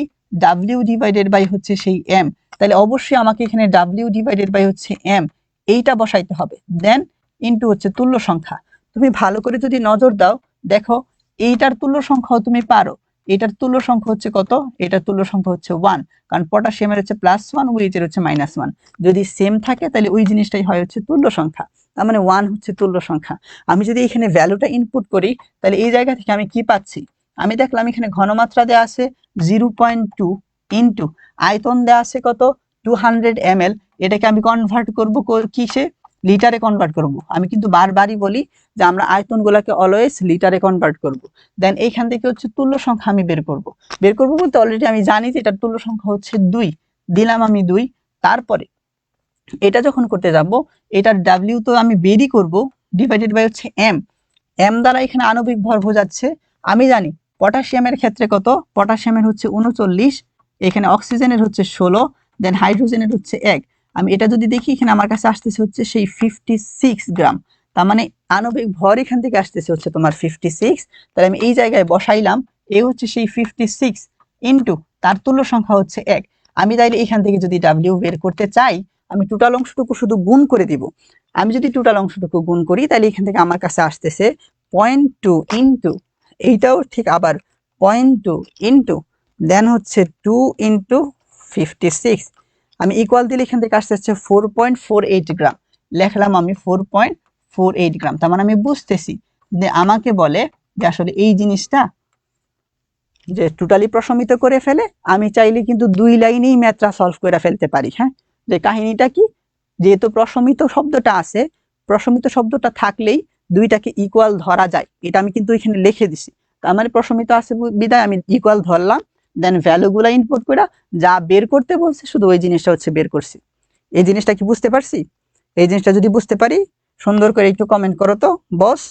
W ডিভাইডেড বাই হচ্ছে সেই m, তাহলে অবশ্যই আমাকে এখানে W ডিভাইডেড বাই হচ্ছে m এইটা বসাইতে হবে, দেন ইনটু হচ্ছে তুল্য সংখ্যা। তুমি ভালো করে যদি নজর দাও দেখো এইটার তুল্য সংখ্যাও তুমি পারো। এটার তুল্য সংখ্যা হচ্ছে কত? এটার তুল্য সংখ্যা হচ্ছে 1, কারণ পটাশিয়ামের হচ্ছে +1, ওইচের হচ্ছে -1। যদি সেম থাকে তাহলে ওই জিনিসটাই হয় হচ্ছে তুল্য সংখ্যা, তার মানে 1 হচ্ছে তুল্য সংখ্যা। আমি যদি এখানে ভ্যালুটা ইনপুট করি তাহলে এই জায়গা থেকে আমি কি পাচ্ছি? আমি দেখলাম এখানে ঘনমাত্রা দেওয়া আছে 0.2 ইনটু আয়তন দেওয়া আছে কত? 200 ml। এটাকে আমি কনভার্ট করব কিসে? লিটারে কনভার্ট করব। আমি কিন্তু বারবারই বলি যে আমরা আয়তনগুলোকে অলওয়েজ লিটারে কনভার্ট করব। দেন এইখান থেকে হচ্ছে তুল্য সংখ্যা আমি বের করব। বের করব বলতে অলরেডি আমি জানি যে এটার তুল্য সংখ্যা হচ্ছে 2, দিলাম আমি 2। তারপরে এটা যখন করতে যাব এটার ডাব্লিউ তো আমি বেরই করব, ডিভাইডেড বাই হচ্ছে এম। এম দ্বারা এখানে আণবিক ভর বোঝাচ্ছে। আমি জানি পটাশিয়ামের ক্ষেত্রে কত? পটাশিয়ামের হচ্ছে 39, এখানে অক্সিজেনের হচ্ছে 16, দেন হাইড্রোজেনের হচ্ছে 1। আমি এটা যদি দেখি এখানে আমার কাছে আসতেছে হচ্ছে সেই 56 গ্রাম। তার মানে আণবিক ভর এখান থেকে আসতেছে হচ্ছে তোমার 56। তাহলে আমি এই জায়গায় বসাইলাম এ হচ্ছে সেই 56 ইনটু তার তুল্য সংখ্যা হচ্ছে 1। আমি তাইলে এখান থেকে যদি ডাব্লিউ বের করতে চাই আমি টোটাল অংশটুকু শুধু গুণ করে দিব। আমি যদি টোটাল অংশটুকু গুণ করি তাহলে এখান থেকে আমার কাছে আসতেছে 0.2 ইনটু, এইটাও ঠিক আবার 0.2 ইনটু দেন হচ্ছে 2 ইনটু 56। আমি ইকুয়াল দিলে এখান থেকে আসতে হচ্ছে 4.48 গ্রাম। লেখলাম আমি 4.48 গ্রাম। তার মানে আমি বুঝতেছি যে আমাকে বলে যে আসলে এই জিনিসটা যে টোটালি প্রশমিত করে ফেলে। আমি চাইলে কিন্তু 2 লাইনেই ম্যাথটা সলভ করে ফেলতে পারি। হ্যাঁ, যে কাহিনীটা কি, যেহেতু প্রশমিত শব্দটা আছে, প্রশমিত শব্দটা থাকলেই দুইটাকে ইকুয়াল ধরা যায়, এটা আমি কিন্তু এখানে লিখে দিছি। তার মানে প্রশমিত আছে বিদায় আমি ইকুয়াল ধরলাম, দেন ভ্যালুগুলো ইনপুট করে যা বের করতে বলছে শুধু ওই জিনিসটা হচ্ছে বের করছি। এই জিনিসটা কি বুঝতে পারছি? এই জিনিসটা যদি বুঝতে পারি সুন্দর করে একটু কমেন্ট করো তো বস।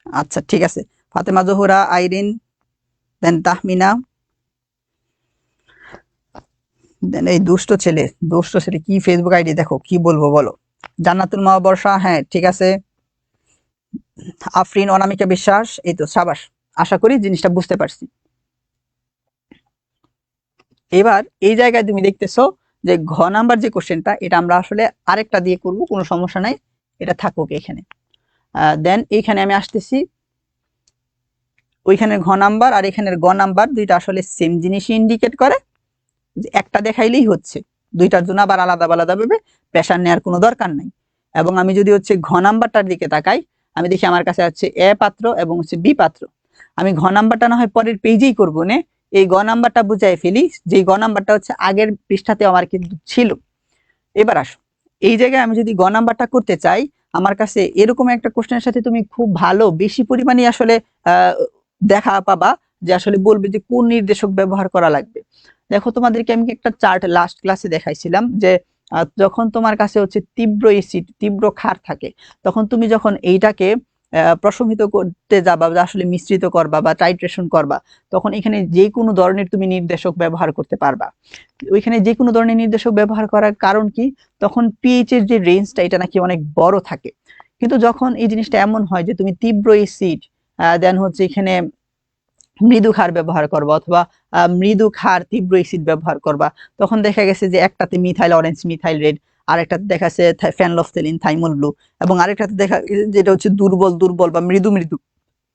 আচ্ছা ঠিক আছে, ফাতেমা জোহরা, আইরিন, দেন তাহমিনা, দেন এই দুষ্ট ছেলে কি ফেসবুক আইডি দেখো, কি বলবো বলো। জান্নাতুল মা বর্ষা, হ্যাঁ ঠিক আছে। আফরিন, অনামিকা বিশ্বাস, এই তো সাবাস। আশা করি জিনিসটা বুঝতে পারছি। এবার এই জায়গায় তুমি দেখতেছো যে ঘ নাম্বার যে কোশ্চেনটা, এটা আমরা আসলে আরেকটা দিয়ে করব, কোনো সমস্যা নাই, এটা থাকুক এখানে। দেন এইখানে আমি আসতেছি, ওইখানে ঘ নাম্বার আর এখানের গ নাম্বার দুইটা আসলে সেম জিনিসই ইন্ডিকেট করে, যে একটা দেখাইলেই হচ্ছে, দুইটার জন্য আবার আলাদা আলাদা ভাবে প্রেশার নেওয়ার কোনো দরকার নাই। এবং আমি যদি হচ্ছে ঘ নাম্বারটার দিকে তাকাই, আমি দেখি আমার কাছে আছে এ পাত্র এবং হচ্ছে বি পাত্র। আমি ঘ নাম্বারটা না হয় পরের পেজেই করবো না, এই গ নাম্বারটা বুঝাই ফেলি, যে গ নাম্বারটা হচ্ছে আগের পৃষ্ঠাতে আমার কিন্তু ছিল। এবার আসো, এই জায়গায় আমি যদি গ নাম্বারটা করতে চাই, আমার কাছে এরকম একটা কোশ্চেনের সাথে তুমি খুব ভালো বেশি পরিমাণে আসলে দেখা পাবা, যে আসলে বলবে যে কোন নির্দেশক ব্যবহার করা লাগবে। দেখো তোমাদেরকে আমি একটা চার্ট লাস্ট ক্লাসে দেখাইছিলাম, যে যখন তোমার কাছে হচ্ছে তীব্র এসিড, তীব্র ক্ষার থাকে, তখন তুমি যখন এইটাকে প্রশমিত করতে যাবা, আসলে মিশ্রিত করবা বা টাইট্রেশন করবা, তখন এখানে যে কোনো ধরনের তুমি নির্দেশক ব্যবহার করতে পারবা। ওইখানে যে কোনো ধরনের নির্দেশক ব্যবহার করার কারণ কি, তখন পিএইচ এর যে রেঞ্জটা এটা নাকি অনেক বড় থাকে। কিন্তু যখন এই জিনিসটা এমন হয় যে তুমি তীব্র এসিড দেন হচ্ছে এখানে মৃদু ক্ষার ব্যবহার করবা, অথবা মৃদু ক্ষার তীব্র এসিড ব্যবহার করবা, তখন দেখা গেছে যে একটাতে মিথাইল অরেঞ্জ, মিথাইল রেড, আরেকটাতে দেখা যাচ্ছে ফেনলফথেলিন, থাইমল ব্লু, এবং আরেকটাতে দেখা যেটা হচ্ছে দুর্বল দুর্বল বা মৃদু মৃদু,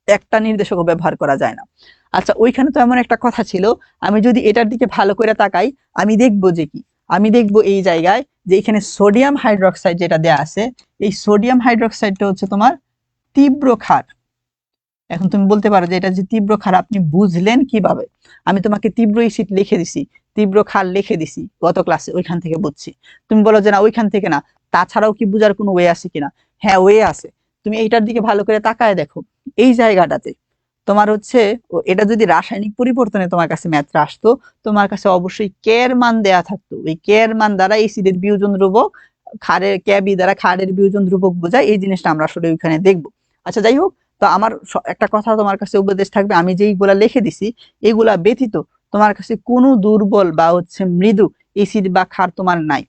একটা নির্দেশক ব্যবহার করা যায় না। আচ্ছা ওইখানে তো এমন একটা কথা ছিল, আমি যদি এটার দিকে ভালো করে তাকাই, আমি দেখবো যে কি, আমি দেখবো এই জায়গায় যে এখানে সোডিয়াম হাইড্রোক্সাইড যেটা দেয়া আছে, এই সোডিয়াম হাইড্রোক্সাইডটা হচ্ছে তোমার তীব্র ক্ষার। এখন তুমি বলতে পারো যে এটা যে তীব্র ক্ষার আপনি বুঝলেন কিভাবে? আমি তোমাকে তীব্র এসিড লিখে দিছি, তীব্র ক্ষার লিখে দিছি গত ক্লাসে, ওইখান থেকে বুঝছি। তুমি বলো যে না ওইখান থেকে না, তাছাড়াও কি বুঝার কোনো ওয়ে আছে কিনা? হ্যাঁ ওয়ে আছে, তুমি এইটার দিকে ভালো করে তাকায় দেখো। এই জায়গাটাতে তোমার হচ্ছে এটা যদি রাসায়নিক পরিবর্তনে তোমার কাছে ম্যাথটা আসতো, তোমার কাছে অবশ্যই কে এর মান দেয়া থাকতো, ওই কে এর মান দ্বারা এসিডের বিয়োজন ধ্রুবক, ক্ষারের কে বি দ্বারা ক্ষারের বিয়োজন ধ্রুবক বোঝায়, এই জিনিসটা আমরা আসলে ওইখানে দেখবো। আচ্ছা যাই হোক, তো আমার একটা কথা তোমার কাছে উপদেশ থাকবে, আমি যেইগুলা লিখে দিছি এগুলা ব্যতীত তোমার কাছে কোনো দুর্বল বা হচ্ছে মৃদু এসিড বা ক্ষার তোমার নাই।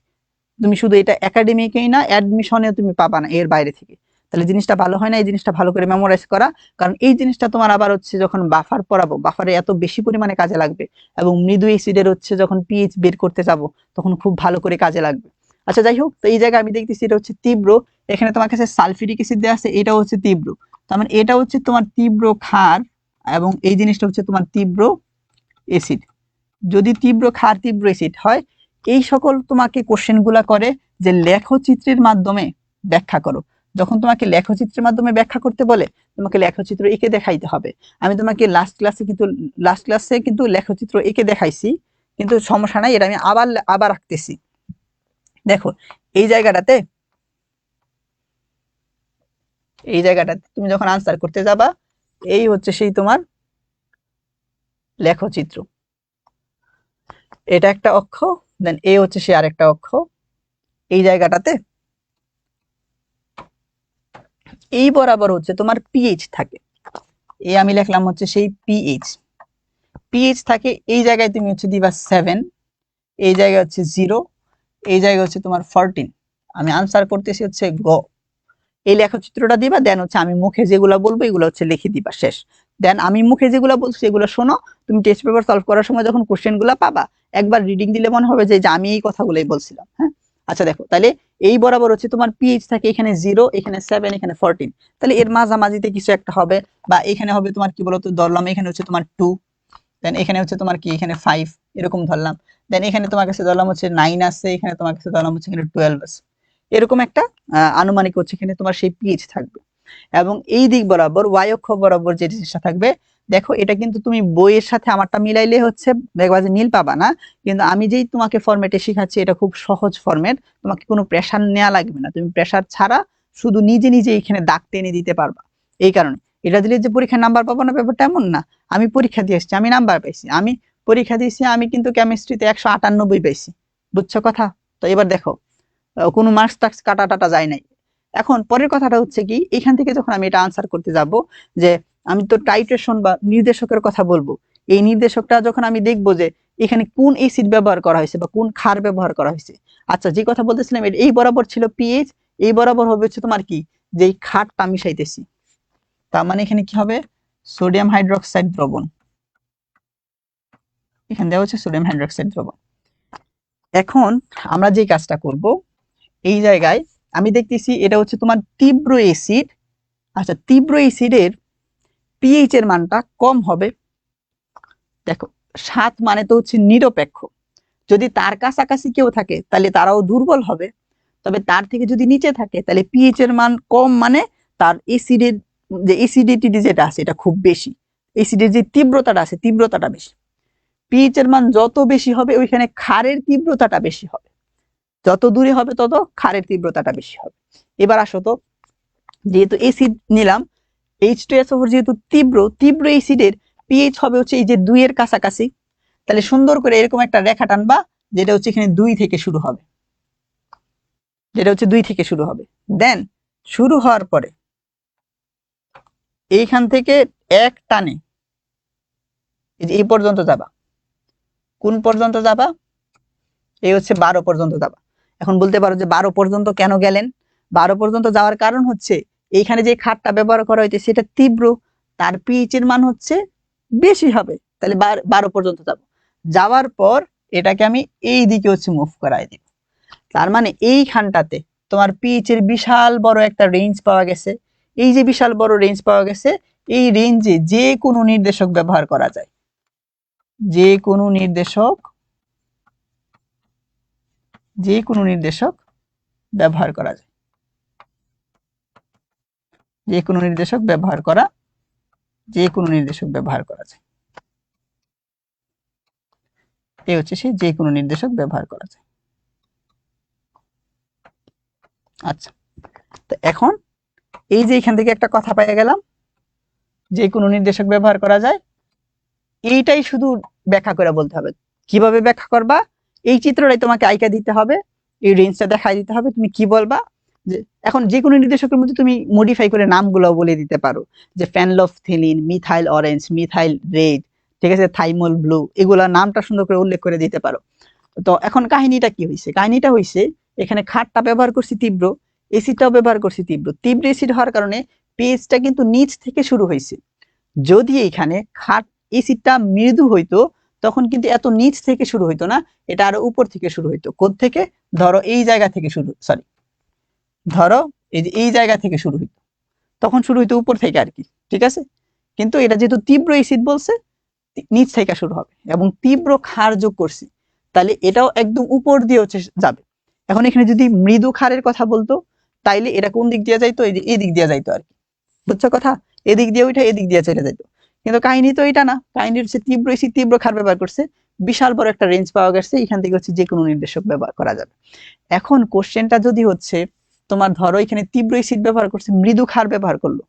তুমি শুধু এটা একাডেমিকেই না, অ্যাডমিশনেও তুমি পাবা না এর বাইরে থেকে। তাহলে জিনিসটা ভালো হয় না, এই জিনিসটা ভালো করে মেমোরাইজ করা, কারণ এই জিনিসটা তোমার আবার হচ্ছে যখন বাফার পড়াবো, বাফারে এত বেশি পরিমাণে কাজে লাগবে, এবং মৃদু অ্যাসিডের হচ্ছে যখন পিএইচ বের করতে যাব তখন খুব ভালো করে কাজে লাগবে। আচ্ছা যাই হোক, তো এই জায়গায় আমি দেখতেছি এটা হচ্ছে তীব্র, এখানে তোমার কাছে সালফিউরিক অ্যাসিড দেওয়া আছে, এটা হচ্ছে তীব্র, তার মানে এটা হচ্ছে তোমার তীব্র ক্ষার, এবং এই জিনিসটা হচ্ছে তোমার তীব্র অ্যাসিড। যদি তীব্র ক্ষার তীব্র অ্যাসিড হয়, এই সকল তোমাকে কোশ্চেন গুলা করে যে লেখচিত্রের মাধ্যমে ব্যাখ্যা করো। যখন তোমাকে লেখচিত্রের মাধ্যমে ব্যাখ্যা করতে বলে, তোমাকে লেখচিত্র এঁকে দেখাইতে হবে। আমি তোমাকে লাস্ট ক্লাসে কিন্তু লেখচিত্র এঁকে দেখাইছি, কিন্তু সমস্যা নাই, এটা আমি আবার আবার রাখতেছি। দেখো এই জায়গাটাতে, এই জায়গাটাতে তুমি যখন আনসার করতে যাবা, এই হচ্ছে সেই তোমার লেখচিত্র, এটা একটা অক্ষ, দেন এই হচ্ছে সে আরেকটা অক্ষ। এই জায়গাটাতে এই বরাবর হচ্ছে তোমার পিএইচ থাকে, এই আমি লিখলাম হচ্ছে সেই পিএইচ, পিএইচ থাকে এই জায়গায়, তুমি হচ্ছে দিবা 7, এই জায়গায় হচ্ছে 0, এই জায়গায় হচ্ছে তোমার 14। আমি আনসার করতেছি হচ্ছে গ। এই লেখচিত্রটা দিবা, দেন হচ্ছে আমি মুখে যেগুলো বলবো এগুলো হচ্ছে লিখে দিবা, শেষ। দেন আমি মুখে যেগুলো বলছি এগুলো শোনো, তুমি টেস্ট পেপার সলভ করার সময় যখন কোশ্চেন গুলো পাবা, একবার রিডিং দিলে মনে হবে যে আমি এই কথাগুলোই বলছিলাম। হ্যাঁ, আচ্ছা দেখো, তাহলে এই বরাবর হচ্ছে তোমার পিএইচ থাকে এখানে 0, এখানে 7, এখানে 14, তাহলে এর মাঝামাঝিতে কিছু একটা হবে, বা এখানে হবে তোমার কি বলতো, ধরলাম এখানে হচ্ছে তোমার 2, দেন এখানে হচ্ছে তোমার কি এখানে 5, এরকম ধরলাম। দেন এখানে তোমার কাছে ধরলাম হচ্ছে 9 আছে, এখানে তোমার কাছে ধরলাম হচ্ছে এখানে 12 আছে, এরকম একটা আনুমানিক হচ্ছে এখানে তোমার সেই পিএইচ থাকবে। এবং এই দিক বরাবর ওয়াই অক্ষ বরাবর যে জিনিসটা থাকবে, দেখো এটা কিন্তু তুমি বইয়ের সাথে আমারটা মিলাইলে হচ্ছে দেখবা যে মিল পাবা না, কিন্তু আমি যেই তোমাকে ফরম্যাটে শেখাচ্ছি এটা খুব সহজ ফরম্যাট, তোমাকে কোনো প্রেসার নেওয়া লাগবে না, তুমি প্রেসার ছাড়া শুধু নিজে নিজে এখানে দাগ টেনে দিতে পারবা। এই কারণে এটা দিলে যে পরীক্ষায় নাম্বার পাবো না, ব্যাপারটা এমন না। আমি পরীক্ষা দিয়ে এসেছি, আমি নাম্বার পাইছি, আমি পরীক্ষা দিয়েছি, আমি কিন্তু কেমিস্ট্রিতে 198 পাইছি, বুঝছো কথা? তো এবার দেখো, কোনো মার্কস টাক্স কাটা টাটা যায় নাই। এখন পরের কথাটা হচ্ছে কি, এখান থেকে যখন আমি এটা আনসার করতে যাব, যে আমি তো টাইট্রেশন বা নির্দেশকের কথা বলবো, এই নির্দেশকটা যখন আমি দেখবো যে এখানে কোন অ্যাসিড ব্যবহার করা হয়েছে বা কোন ক্ষার ব্যবহার করা হয়েছে। আচ্ছা, যে কথা বলতেছিলাম এই বরাবর ছিল পিএইচ, এই বরাবর হবে হচ্ছে তোমার কি, যে এই ক্ষারটা মিশাইতেছি, তার মানে এখানে কি হবে, সোডিয়াম হাইড্রোক্সাইড দ্রবণ, এখানে দেওয়া হচ্ছে সোডিয়াম হাইড্রোক্সাইড দ্রবণ। এখন আমরা যে কাজটা করব, এই জায়গায় আমি দেখতেছি এটা হচ্ছে তোমার তীব্র অ্যাসিড। আচ্ছা, তীব্র অ্যাসিডের পিএইচ এর মানটা কম হবে। দেখো 7 মানে তো হচ্ছে নিরপেক্ষ, যদি তার কাছাকাছি কেউ থাকে তাহলে তারাও দুর্বল হবে, তবে তার থেকে যদি নিচে থাকে তাহলে পিএইচ এর মান কম, মানে তার অ্যাসিডের যে অ্যাসিডিটি যেটা আছে এটা খুব বেশি, অ্যাসিডের যে তীব্রতাটা আছে তীব্রতাটা বেশি। পিএইচ এর মান যত বেশি হবে ওইখানে ক্ষারের তীব্রতাটা বেশি হবে, যত দূরে হবে তত ক্ষারের তীব্রতাটা বেশি হবে। এবার আসো তো, যেহেতু অ্যাসিড নিলাম, H2SO4 যেহেতু তীব্র, তীব্র অ্যাসিডের পিএইচ হবে হচ্ছে এই যে 2 এর কাছাকাছি, তাহলে সুন্দর করে এরকম একটা রেখা টানবা, যেটা হচ্ছে এখানে 2 থেকে শুরু হবে, যেটা হচ্ছে 2 থেকে শুরু হবে। দেন শুরু হওয়ার পরে এইখান থেকে এক টানে এই পর্যন্ত যাবা, কোন পর্যন্ত যাবা, এই হচ্ছে 12 পর্যন্ত যাবা। এখন বলতে পারো যে 12 পর্যন্ত কেন গেলেন? 12 পর্যন্ত যাওয়ার কারণ হচ্ছে এইখানে যে ক্ষারটা ব্যবহার করা হয়েছে সেটা তীব্র, তার পিএইচ এর মান হচ্ছে বেশি হবে, তাহলে 12 পর্যন্ত যাব। যাওয়ার পর এটাকে আমি এই দিকে হচ্ছে মুভ করাই দিব, তার মানে এইখানটাতে তোমার পিএইচ এর বিশাল বড় একটা রেঞ্জ পাওয়া গেছে। এই যে বিশাল বড় রেঞ্জ পাওয়া গেছে, এই রেঞ্জে যে কোনো নির্দেশক ব্যবহার করা যায়, যে কোনো নির্দেশক, যে কোনো নির্দেশক ব্যবহার করা যায়, যে কোনো নির্দেশক ব্যবহার করা, যে কোনো নির্দেশক ব্যবহার করা যায়, এই হচ্ছে সেই যে কোনো নির্দেশক ব্যবহার করা যায়। আচ্ছা, তো এখন এই যে এখান থেকে একটা কথা পেয়ে গেলাম, যে কোনো নির্দেশক ব্যবহার করা যায়, এইটাই শুধু ব্যাখ্যা করে বলতে হবে। কিভাবে ব্যাখ্যা করবা? এই চিত্রটাই তোমাকে আইকা দিতে হবে, এই রেঞ্জটা দেখাই দিতে হবে, তুমি কি বলবা, যে এখন যে কোনো নির্দেশকের মধ্যে তুমি মডিফাই করে নামগুলো বলে দিতে পারো, যে ফেনলফথেলিন, মিথাইল অরেঞ্জ, মিথাইল রেড, ঠিক আছে, থাইমল ব্লু, এগুলা নামটা সুন্দর করে উল্লেখ করে দিতে পারো। তো এখন কাহিনীটা কি হয়েছে? কাহিনীটা হয়েছে এখানে ক্ষারটা ব্যবহার করছি তীব্র, অ্যাসিডটাও ব্যবহার করছি তীব্র তীব্র অ্যাসিড হওয়ার কারণে পিএইচটা কিন্তু নিচ থেকে শুরু হয়েছে। যদি এখানে অ্যাসিডটা মৃদু হইতো তখন কিন্তু এত নিচ থেকে শুরু হইতো না, এটা আরো উপর থেকে শুরু হইতো। কোত্থেকে? ধরো এই জায়গা থেকে শুরু, সরি ধরো এই যে এই জায়গা থেকে শুরু হইতো, তখন শুরু হইতো উপর থেকে আর কি, ঠিক আছে। কিন্তু এটা যেহেতু তীব্র অ্যাসিড বলছে, নিচ থেকে শুরু হবে এবং তীব্র ক্ষার যোগ করছি, তাহলে এটাও একদম উপর দিয়ে হচ্ছে যাবে। এখন এখানে যদি মৃদু ক্ষারের কথা বলতো তাইলে এটা কোন দিক দিয়ে যাইতো? এই দিক দিয়ে যাইতো আর কি, বুঝছো কথা? এদিক দিয়ে ওইটা এদিক দিয়ে চলে যাইতো। কিন্তু কাহিনী তো এটা না, কাহিনী হচ্ছে তীব্র অ্যাসিড তীব্র ক্ষার ব্যবহার করছে, বিশাল বড় একটা রেঞ্জ পাওয়া গেছে, এখান থেকে হচ্ছে যে কোনো নির্দেশক ব্যবহার করা যাবে। এখন কোশ্চেনটা যদি হচ্ছে তোমার ধরো এখানে তীব্র অ্যাসিড ব্যবহার করছে, মৃদু ক্ষার ব্যবহার করলো,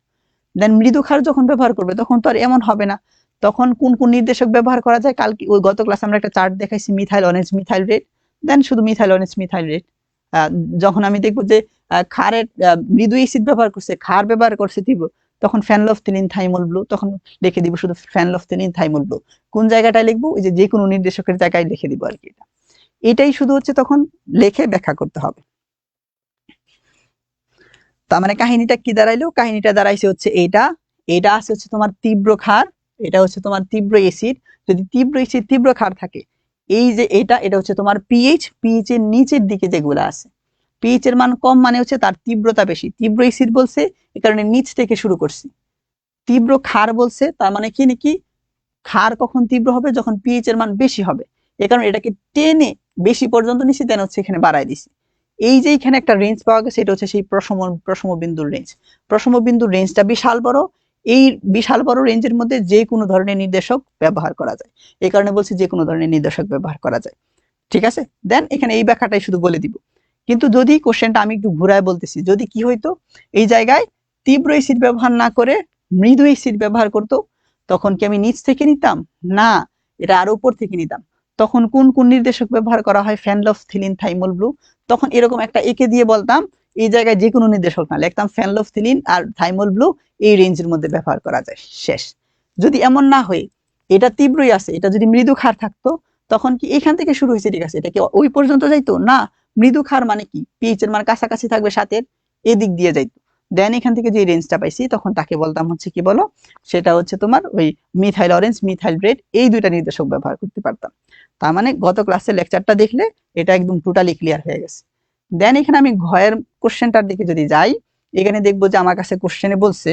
দেন মৃদু ক্ষার যখন ব্যবহার করবে তখন তো আর এমন হবে না, তখন কোন কোন নির্দেশক ব্যবহার করা যায়? কালকে ওই গত ক্লাসে আমরা একটা চার্ট দেখাইছি, মিথাইল অনেজ মিথাইল রেট, দেন শুধু মিথাইল অনেজ মিথাইল রেট। যখন আমি দেখবো যে ক্ষারের মৃদু অ্যাসিড ব্যবহার করছে, ক্ষার ব্যবহার করছে তীব্র, তখন ফেনলফথেলিন থাইমল ব্লু, তখন লিখে দিব শুধু ফেনলফথেলিন থাইমল ব্লু। কোন জায়গাটায় লিখবো? ওই যে কোনো নির্দেশকের জায়গায় লিখে দিব আর কি। এটাই শুধু হচ্ছে তখন লিখে ব্যাখ্যা করতে হবে। তার মানে কাহিনীটা কি দাঁড়াইলো? কাহিনীটা দাঁড়াইছে হচ্ছে এটা আছে হচ্ছে তোমার তীব্র ক্ষার, এটা হচ্ছে তোমার তীব্র অ্যাসিড। যদি তীব্র অ্যাসিড তীব্র ক্ষার থাকে, এই যে এটা হচ্ছে তোমার পিএইচ এর নিচের দিকে যেগুলো আছে, পিএইচ এর মান কম মানে হচ্ছে তার তীব্রতা বেশি। তীব্র অ্যাসিড বলছে এই কারণে নিচ থেকে শুরু করছি, তীব্র ক্ষার বলছে তার মানে কি নাকি ক্ষার কখন তীব্র হবে? যখন পিএইচ এর মান বেশি হবে, এ কারণে এটাকে টেনে বেশি পর্যন্ত নিছি, দেন হচ্ছে এখানে বাড়াই দিছি। এই যে এখানে একটা রেঞ্জ পাওয়া গেছে, এটা হচ্ছে সেই প্রশম বিন্দুর রেঞ্জ। প্রশম বিন্দুর রেঞ্জটা বিশাল বড়, এই বিশাল বড় রেঞ্জের মধ্যে যে কোনো ধরনের নির্দেশক ব্যবহার করা যায়, এই কারণে বলছি যে কোনো ধরনের নির্দেশক ব্যবহার করা যায়, ঠিক আছে। দেন এখানে এই ব্যাখ্যাটাই শুধু বলে দিব। কিন্তু যদি কোশ্চেনটা আমি একটু ঘুরায় বলতেছি, যদি কি হইতো এই জায়গায় তীব্র অ্যাসিড ব্যবহার না করে মৃদু অ্যাসিড ব্যবহার করতো, তখন কি আমি নিচ থেকে নিতাম? না, এটা আরো উপর থেকে নিতাম। তখন কোন কোন নির্দেশক ব্যবহার করা হয়? ফেনলফথেলিন থাইমল ব্লু। তখন এরকম একটা একে দিয়ে বলতাম, এই জায়গায় যে কোনো নির্দেশক না লিখতাম, ফেনলফথেলিন আর থাইমল ব্লু এই রেঞ্জের মধ্যে ব্যবহার করা যায়, শেষ। যদি এমন না হয়, এটা তীব্রই আছে, এটা যদি মৃদু ক্ষার থাকতো, তখন কি এখান থেকে শুরু হয়েছে, ঠিক আছে, এটা কি ওই পর্যন্ত যাইতো না? মৃদু ক্ষার মানে কি পিএইচ এর মান কাছাকাছি থাকবে সাথের, এদিক দিয়ে যাইতো। দেন এখান থেকে যে রেঞ্জটা পাইছি তখন তাকে বলতাম হচ্ছে কি বলো, সেটা হচ্ছে তোমার ওই মিথাইল অরেঞ্জ মিথাইল রেড, এই দুইটা নির্দেশক ব্যবহার করতে পারতাম। তার মানে গত ক্লাসের লেকচারটা দেখলে এটা একদম টোটালি ক্লিয়ার হয়ে গেছে। দেন এখানে আমি ঘয়ের কোশ্চেনটার দিকে যদি যাই, এখানে দেখবো যে আমার কাছে কোশ্চেনে বলছে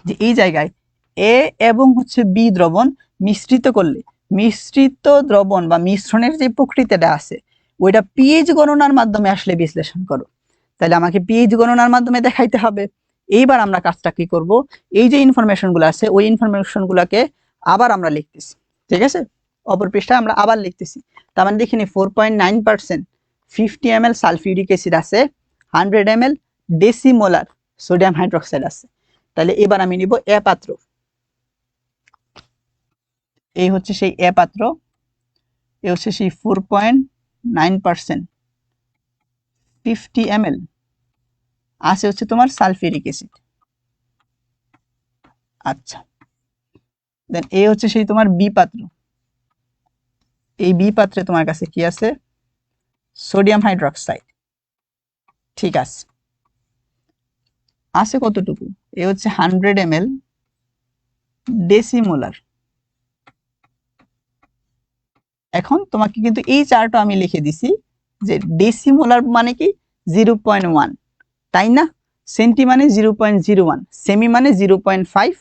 যে এই জায়গায় এ এবং হচ্ছে বি দ্রবণ মিশ্রিত করলে, মিশ্রিত দ্রবণ বা মিশ্রণের যে প্রকৃতিটা আছে ওইটা পিএইচ গণনার মাধ্যমে আসলে বিশ্লেষণ করো। তাহলে আমাকে পিএইচ গণনার মাধ্যমে দেখাইতে হবে। এইবার আমরা কাজটা কি করব, এই যে ইনফরমেশন গুলো আছে ওই ইনফরমেশন গুলাকে আবার আমরা লিখতেছি, ঠিক আছে, অপর পৃষ্ঠায় আমরা আবার লিখতেছি। তার মানে দেখিনি 4.9% 50 ml সালফিউরিক অ্যাসিড আছে, 100 ml ডেসিমোলার সোডিয়াম হাইড্রোক্সাইড আছে। তাহলে এবার আমি নিব এ পাত্র, এই হচ্ছে সেই এ পাত্র, এই হচ্ছে সেই 4.9% 50 ml আছে হচ্ছে তোমার সালফিউরিক অ্যাসিড। আচ্ছা, দেন এই হচ্ছে সেই তোমার বি পাত্র, এই বি পাত্রে তোমার কাছে কি আছে? সোডিয়াম হাইড্রোক্সাইড, ঠিক আছে। আছে কতটুকু? এ হচ্ছে 100 ml ডেসিমোলার। এখন তোমাকে কিন্তু এই চারটা আমি লিখে দিছি যে ডেসিমোলার মানে কি 0.1, তাই না? সেন্টি মানে 0.01, সেমি মানে 0.5,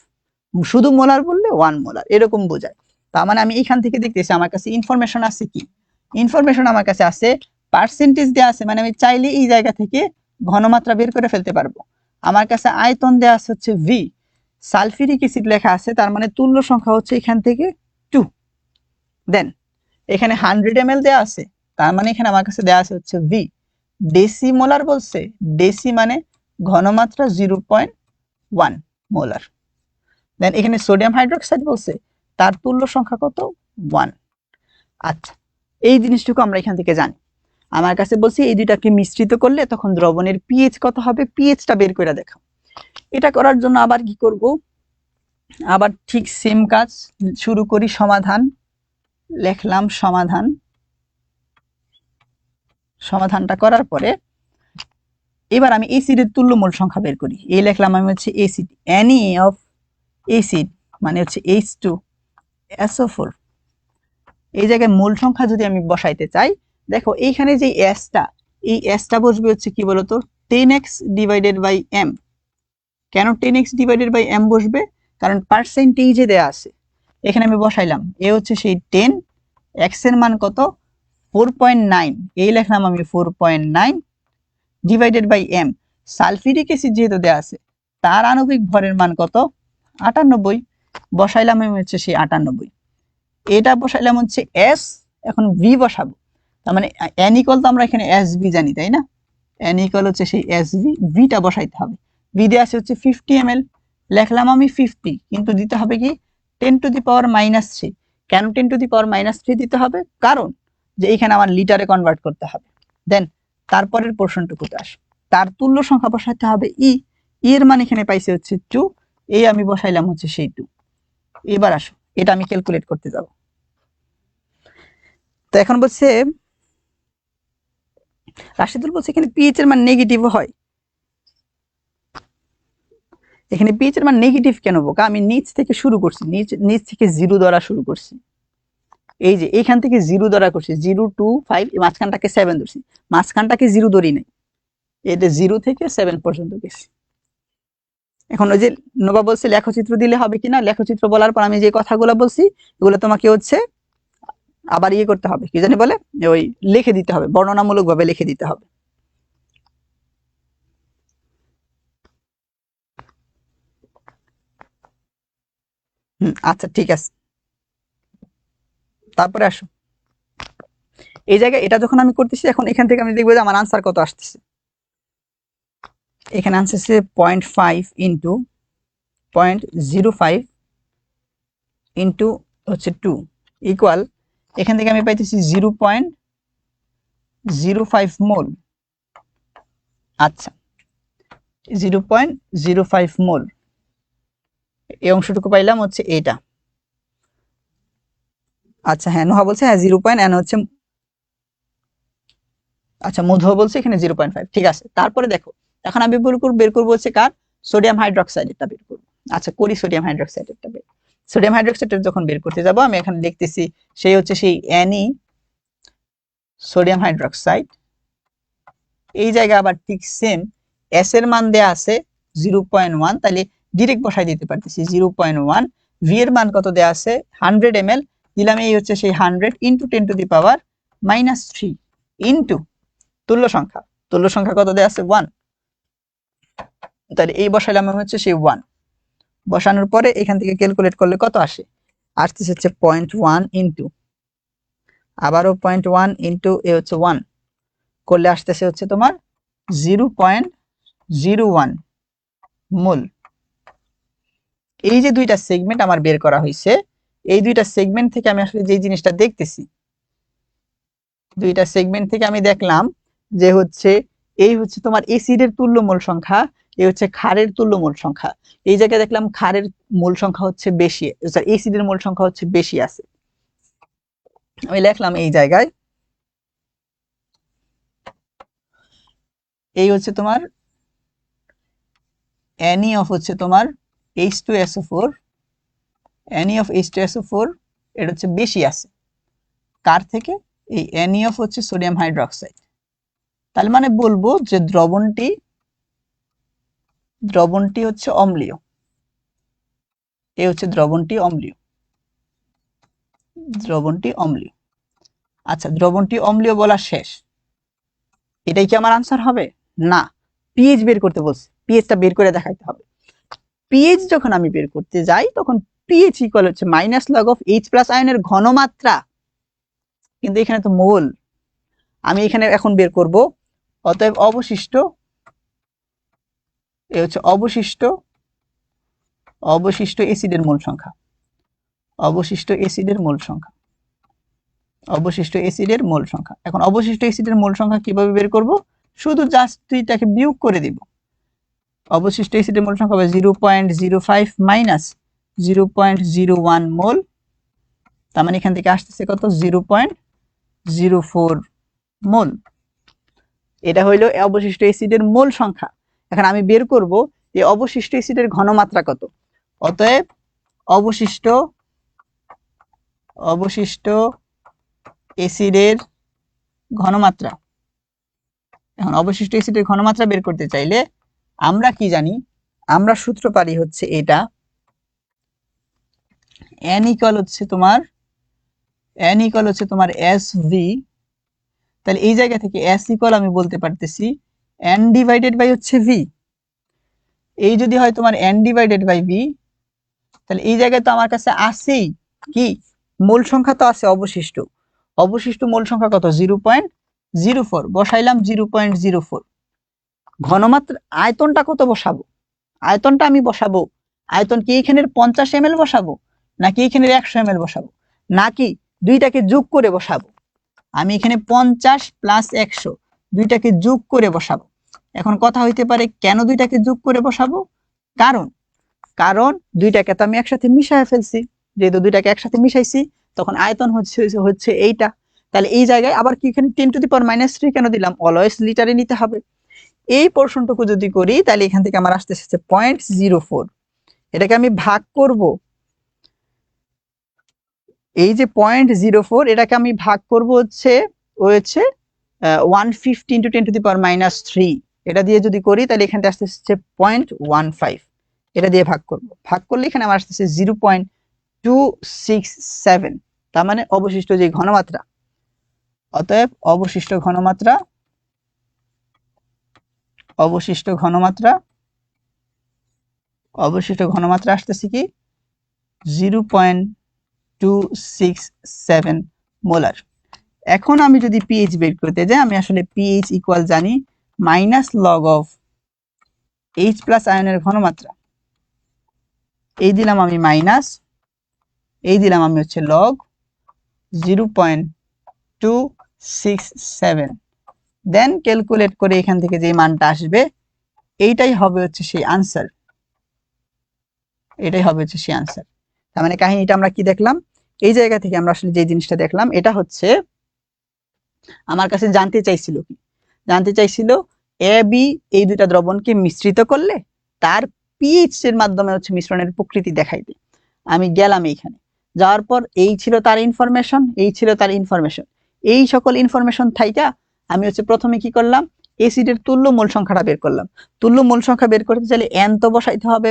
শুধু মোলার বললে 1 মোলার, এরকম বোঝায়। তার মানে আমি এখান থেকে দেখতেছি আমার কাছে ইনফরমেশন আছে কি? ইনফরমেশন আমার কাছে আছে পার্সেন্টেজ দেওয়া আছে, মানে আমি চাইলে এই জায়গা থেকে ঘনমাত্রা বের করে ফেলতে পারবো। আমার কাছে আয়তন দেওয়া আছে হচ্ছে ভি, সালফিউরিক অ্যাসিড লেখা আছে, তার মানে তুল্য সংখ্যা হচ্ছে এখান থেকে 2। দেন এখানে 100 ml দেওয়া আছে, তার মানে এখানে আমার কাছে দেওয়া আছে হচ্ছে ভি। ডেসিমোলার বলছে, ডেসি মানে ঘনমাত্রা 0.1 মোলার। দেন এখানে সোডিয়াম হাইড্রোক্সাইড বলছে, তার তুল্য সংখ্যা কত? 1। আচ্ছা, এই জিনিসটুকু আমরা এখান থেকে জানি। আমার কাছে বলছি এই দুইটাকে মিশ্রিত করলে তখন দ্রবণের পিএইচ কত হবে, পিএইচটা বের করে দেখাও। এটা করার জন্য আবার কি করব, আবার ঠিক সেম কাজ শুরু করি। সমাধান লিখলাম, সমাধানটা করার পরে এবার আমি অ্যাসিডের তুল্য মোল সংখ্যা বের করি। এই লিখলাম আমি হচ্ছে অ্যাসিড, এনি অফ অ্যাসিড মানে হচ্ছে H2SO4। এই জায়গায় মোল সংখ্যা যদি আমি বসাইতে চাই, দেখো এইখানে যে এসটা, এই এসটা বসবে হচ্ছে কি বলতো 10x ডিভাইডেড বাই m। কেন 10x ডিভাইডেড বাই m বসবে? কারণ পার্সেন্টেজে দেয়া আছে। এখানে আমি বসাইলাম, এ হচ্ছে সেই 10, x এর মান কত 4.9, এই লিখলাম আমি 4.9 divided by m। Sulphuric acid যেহেতু দেয়া আছে, তার আণবিক ভরের মান কত 98, বসাইলাম আমি হচ্ছে সেই 98। এটা বসাইলাম হচ্ছে s, এখন v বসাবো। তার মানে n ইকুয়াল তো আমরা এখানে sv জানি, তাই না? n ইকুয়াল হচ্ছে সেই sv, v টা বসাইতে হবে। v দেয়া আছে হচ্ছে 50 ml, লিখলাম আমি 50, কিন্তু দিতে হবে কি 10 টু দি পাওয়ার -3। কেন 10 টু দি পাওয়ার -3 দিতে হবে? কারণ যে এখানে আমার লিটারে কনভার্ট করতে হবে। দেন তারপরের পোরশনটুকুতে আসো, তার তুল্য সংখ্যা বসাইতে হবে ই এর মান এখানে পাইছে হচ্ছে 2, এই আমি বসাইলাম হচ্ছে সেই 2। এবার আসো, এটা আমি ক্যালকুলেট করতে যাব। তো এখন বলছে রাশিদুল বলছে এখানে পিএইচ এর মান নেগেটিভ হয়। এখানে পিএইচ এর মান নেগেটিভ কেন বোকা? আমি নিচ থেকে শুরু করছি, নিচ থেকে 0 ধরা শুরু করছি। এই যে এখান থেকে 0 ধরা করছি, 0 2 5, মাঝখানটাকে 7 ধরছি, মাঝখানটাকে 0 ধরি নাই, এটা 0 থেকে 7 পর্যন্ত গেছি। এখন ওই যে নোবা বলছে লেখচিত্র দিলে হবে কিনা, লেখচিত্র বলার পর আমি যে কথাগুলো বলছি এগুলো তোমাকে হচ্ছে আবার ইয়ে করতে হবে, কি জানি বলে, ওই লিখে দিতে হবে, বর্ণনামূলক ভাবে লিখে দিতে হবে। আচ্ছা ঠিক আছে, তারপরে আসো এই জায়গায় এটা যখন আমি করতেছি, এখন এখান থেকে আমি দেখবো যে আমার আনসার কত আসতেছে। এখানে আনসার হচ্ছে 0.5 ইন্টু 0.05 ইন্টু হচ্ছে 2 ইকুয়াল, এখান থেকে আমি পাইতেছি 0.05 মোল। আচ্ছা 0.05 মোল, এই অংশটুকু পাইলাম হচ্ছে এটা। আচ্ছা হ্যাঁ, নোহা বলছে হ্যাঁ 0. হচ্ছে, আচ্ছা মধু বলছে এখানে 0.5, ঠিক আছে। তারপরে দেখো এখন আমি বের করবো হচ্ছে কার, সোডিয়াম হাইড্রোক্সাইডেরটা বের করবো। আচ্ছা করি সোডিয়াম হাইড্রোক্সাইডেরটা বের। সোডিয়াম হাইড্রোক্সাইডের যখন বের করতে যাব, আমি এখানে লিখতেছি সেই হচ্ছে সেই Ni সোডিয়াম হাইড্রোক্সাইড। এই জায়গায় আবার ঠিক সেম এস এর মান দেয়া আছে 0.1, তাহলে ডিরেক্ট বসাই দিতে পারতেছি 0.1। ভি এর মান কত দেয়া আছে 100 ml, দিলাম এই হচ্ছে সেই 100 into 10 to the power -3 into তুল্য সংখ্যা, তুল্য সংখ্যা কত দেয়া আছে 1, তাহলে এই বসাইলাম হচ্ছে সেই 1। বসানোর পরে এখান থেকে ক্যালকুলেট করলে কত আসে, আসতেছে হচ্ছে 0.1 ইন্টু আবারও 0.1 ইন্টু এ হচ্ছে 1 করলে আসতেছে হচ্ছে তোমার 0.01 মোল। এই যে দুইটা সেগমেন্ট আমার বের করা হয়েছে, এই দুইটা সেগমেন্ট থেকে আমি আসলে যে জিনিসটা দেখতেছি, দুইটা সেগমেন্ট থেকে আমি দেখলাম যে হচ্ছে এই হচ্ছে তোমার অ্যাসিডের তুল্য মোল সংখ্যা, এই হচ্ছে ক্ষারের তুল্য মোল সংখ্যা। এই জায়গায় দেখলাম ক্ষারের মোল সংখ্যা হচ্ছে বেশি, অ্যাসিডের মোল সংখ্যা হচ্ছে বেশি আছে। আমি লিখলাম এই জায়গায় এই হচ্ছে তোমার Ni অফ হচ্ছে তোমার H2SO4, Ni অফ H2SO4 এটা হচ্ছে বেশি আছে কার থেকে, এই Ni অফ হচ্ছে সোডিয়াম হাইড্রোক্সাইড। তার মানে বলবো যে দ্রবণটি হচ্ছে অম্লীয়, এই হচ্ছে দ্রবণটি অম্লীয়, দ্রবণটি অম্লীয়। আচ্ছা দ্রবণটি অম্লীয় বলা শেষ, এটাই কি আমার আনসার হবে? না, পিএইচ বের করতে বলছে, পিএইচটা বের করে দেখাইতে হবে। পিএইচ যখন আমি বের করতে যাই তখন পিএইচ ইকুয়াল হচ্ছে -log অফ H+ আয়নের ঘনমাত্রা, কিন্তু এখানে তো মোল, আমি এখানে এখন বের করব। অতএব অবশিষ্ট, এই হচ্ছে অবশিষ্ট অ্যাসিডের মোল সংখ্যা, অবশিষ্ট অ্যাসিডের মোল সংখ্যা, অবশিষ্ট অ্যাসিডের মোল সংখ্যা। এখন অবশিষ্ট অ্যাসিডের মোল সংখ্যা কিভাবে বের করব, শুধু জাস্ট দুইটাকে বিয়োগ করে দিব। অবশিষ্ট অ্যাসিডের মোল সংখ্যা হবে 0.05 মাইনাস 0.01 মোল, তার মানে এখান থেকে আসতেছে কত 0.04 মোল। এটা হইলো অবশিষ্ট অ্যাসিডের মোল সংখ্যা। এখন আমি বের করব এই অবশিষ্ট অ্যাসিডের ঘনমাত্রা কত। অতএব অবশিষ্ট অ্যাসিডের ঘনমাত্রা। এখন অবশিষ্ট অ্যাসিডের ঘনমাত্রা বের করতে চাইলে আমরা কি জানি, আমরা সূত্র পারি হচ্ছে এটা, n ইকুয়াল হচ্ছে তোমার SV। তাহলে এই জায়গা থেকে S ইকুয়াল আমি বলতে পারতেছি n ডিভাইডেড বাই হচ্ছে V। এই যদি হয় তোমার n ডিভাইডেড বাই V, তাহলে এই জায়গায় তো আমার কাছে আছেই কি মোল সংখ্যা তো আছে অবশিষ্ট মোল সংখ্যা কত 0.04 বসাইলাম 0.04। ঘনমাত্রা আয়তনটা কত বসাবো, আয়তনটা আমি বসাবো, আয়তন কি এখানের 50 ml বসাবো নাকি এখানের 100 ml বসাবো, নাকি দুইটাকে যোগ করে বসাবো। আমি এখানে 50 প্লাস 100 দুইটাকে যোগ করে বসাবো। এখন কথা হইতে পারে কেন দুইটাকে যোগ করে বসাবো, কারণ দুইটাকে তো আমি একসাথে মিশায় ফেলছি, যেহেতু দুইটাকে একসাথে মিশাইছি তখন আয়তন হচ্ছে এইটা। তাহলে এই জায়গায় আবার কি এখানে 10⁻³ কেন দিলাম, অলওয়েজ লিটারে নিতে হবে। এই পোরশনটুকু যদি করি তাহলে এখান থেকে আমার আসতেছে 0.04। এটাকে আমি ভাগ করব, এই যে 0.04 এটাকে আমি ভাগ করব হচ্ছে 150 × 10⁻³ এটা দিয়ে যদি করি তাহলে এখানে আসতেছে 0.15। এটা দিয়ে ভাগ করলে এখানে আমার আসতেছে 0.267। তার মানে অবশিষ্ট যে ঘনমাত্রা, অতএব অবশিষ্ট ঘনমাত্রা আসতেছে কি 0.267 মোলার। এখন আমি যদি পিএইচ বের করতে যাই, আমি আসলে পিএইচ ইকুয়াল জানি -log of H+ আয়নের ঘনমাত্রা। এই দিলাম আমি মাইনাস, এই দিলাম আমি হচ্ছে লগ 0.267, দেন ক্যালকুলেট করে এখান থেকে যে মানটা আসবে এইটাই হবে হচ্ছে সেই আনসার। তার মানে কাহিনীটা আমরা কি দেখলাম, এই জায়গা থেকে আমরা আসলে যে জিনিসটা দেখলাম এটা হচ্ছে আমার কাছে জানতে চাইছিল এ বি এই দুইটা দ্রবণকে মিশ্রিত করলে তার পিএইচ এর মাধ্যমে হচ্ছে মিশ্রণের প্রকৃতি দেখাইতে। আমি গেলাম এইখানে, যাওয়ার পর এই ছিল তার ইনফরমেশন, এই সকল ইনফরমেশন থাইকা আমি হচ্ছে প্রথমে কি করলাম, অ্যাসিডের তুল্য মোল সংখ্যাটা বের করলাম। তুল্য মোল সংখ্যা বের করতে চাইলে n তো বসাইতে হবে,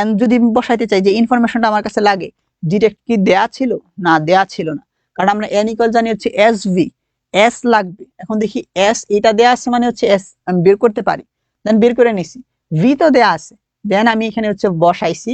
n যদি বসাইতে চাই যে ইনফরমেশনটা আমার কাছে লাগে ডিরেক্ট কি দেয়া ছিল না, দেয়া ছিল না, কারণ আমরা n ইকুয়াল জানি হচ্ছে SV, S লাগবে। এখন দেখি S এটা দেয়া আছে মানে হচ্ছে S আমি বের করতে পারি, দেন বের করে নিছি। V তো দেয়া আছে, দেন আমি এখানে হচ্ছে বসাইছি,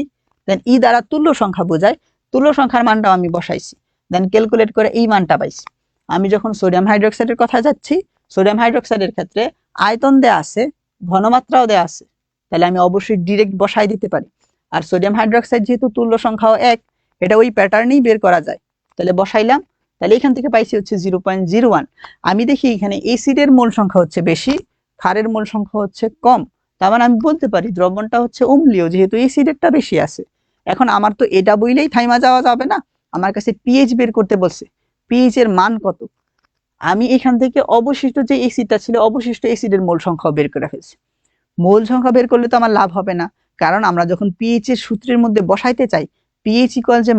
দেন ই দ্বারা তুল্য সংখ্যা বোঝায়, তুল্য সংখ্যার মানটাও আমি বসাইছি, দেন ক্যালকুলেট করে এই মানটা পাইছি। আমি যখন সোডিয়াম হাইড্রোক্সাইডের কথা যাচ্ছি, সোডিয়াম হাইড্রোক্সাইডের ক্ষেত্রে আয়তন দেয়া আছে, ঘনমাত্রাও দেয়া আছে, তাহলে আমি অবশ্যই ডিরেক্ট বসাই দিতে পারি। আর সোডিয়াম হাইড্রোক্সাইড যেহেতু তুল্য সংখ্যাও 1, এটা ওই প্যাটার্নেই বের করা যায়, তাহলে বসাইলাম, তাহলে এখান থেকে পাইছি হচ্ছে 0.01। আমি দেখি এখানে অ্যাসিডের মোল সংখ্যা হচ্ছে বেশি, ক্ষারের মোল সংখ্যা হচ্ছে কম, তার মানে আমি বলতে পারি দ্রবণটা হচ্ছে অম্লীয় যেহেতু অ্যাসিডেরটা বেশি আছে। এখন আমার তো এটা বইলেই থাইমা যাওয়া যাবে না, আমার কাছে পিএইচ বের করতে বলছে, পিএইচ এর মান কত। আমি এখান থেকে অবশিষ্ট যে অ্যাসিডটা ছিল অবশিষ্ট অ্যাসিডের মোল সংখ্যা বের করে ফেলছি। মোল সংখ্যা বের করলে তো আমার লাভ হবে না, কারণ আমরা যখন পিএইচ এর সূত্রের মধ্যে বসাইতে চাই পিএইচ ইকুয়াল যে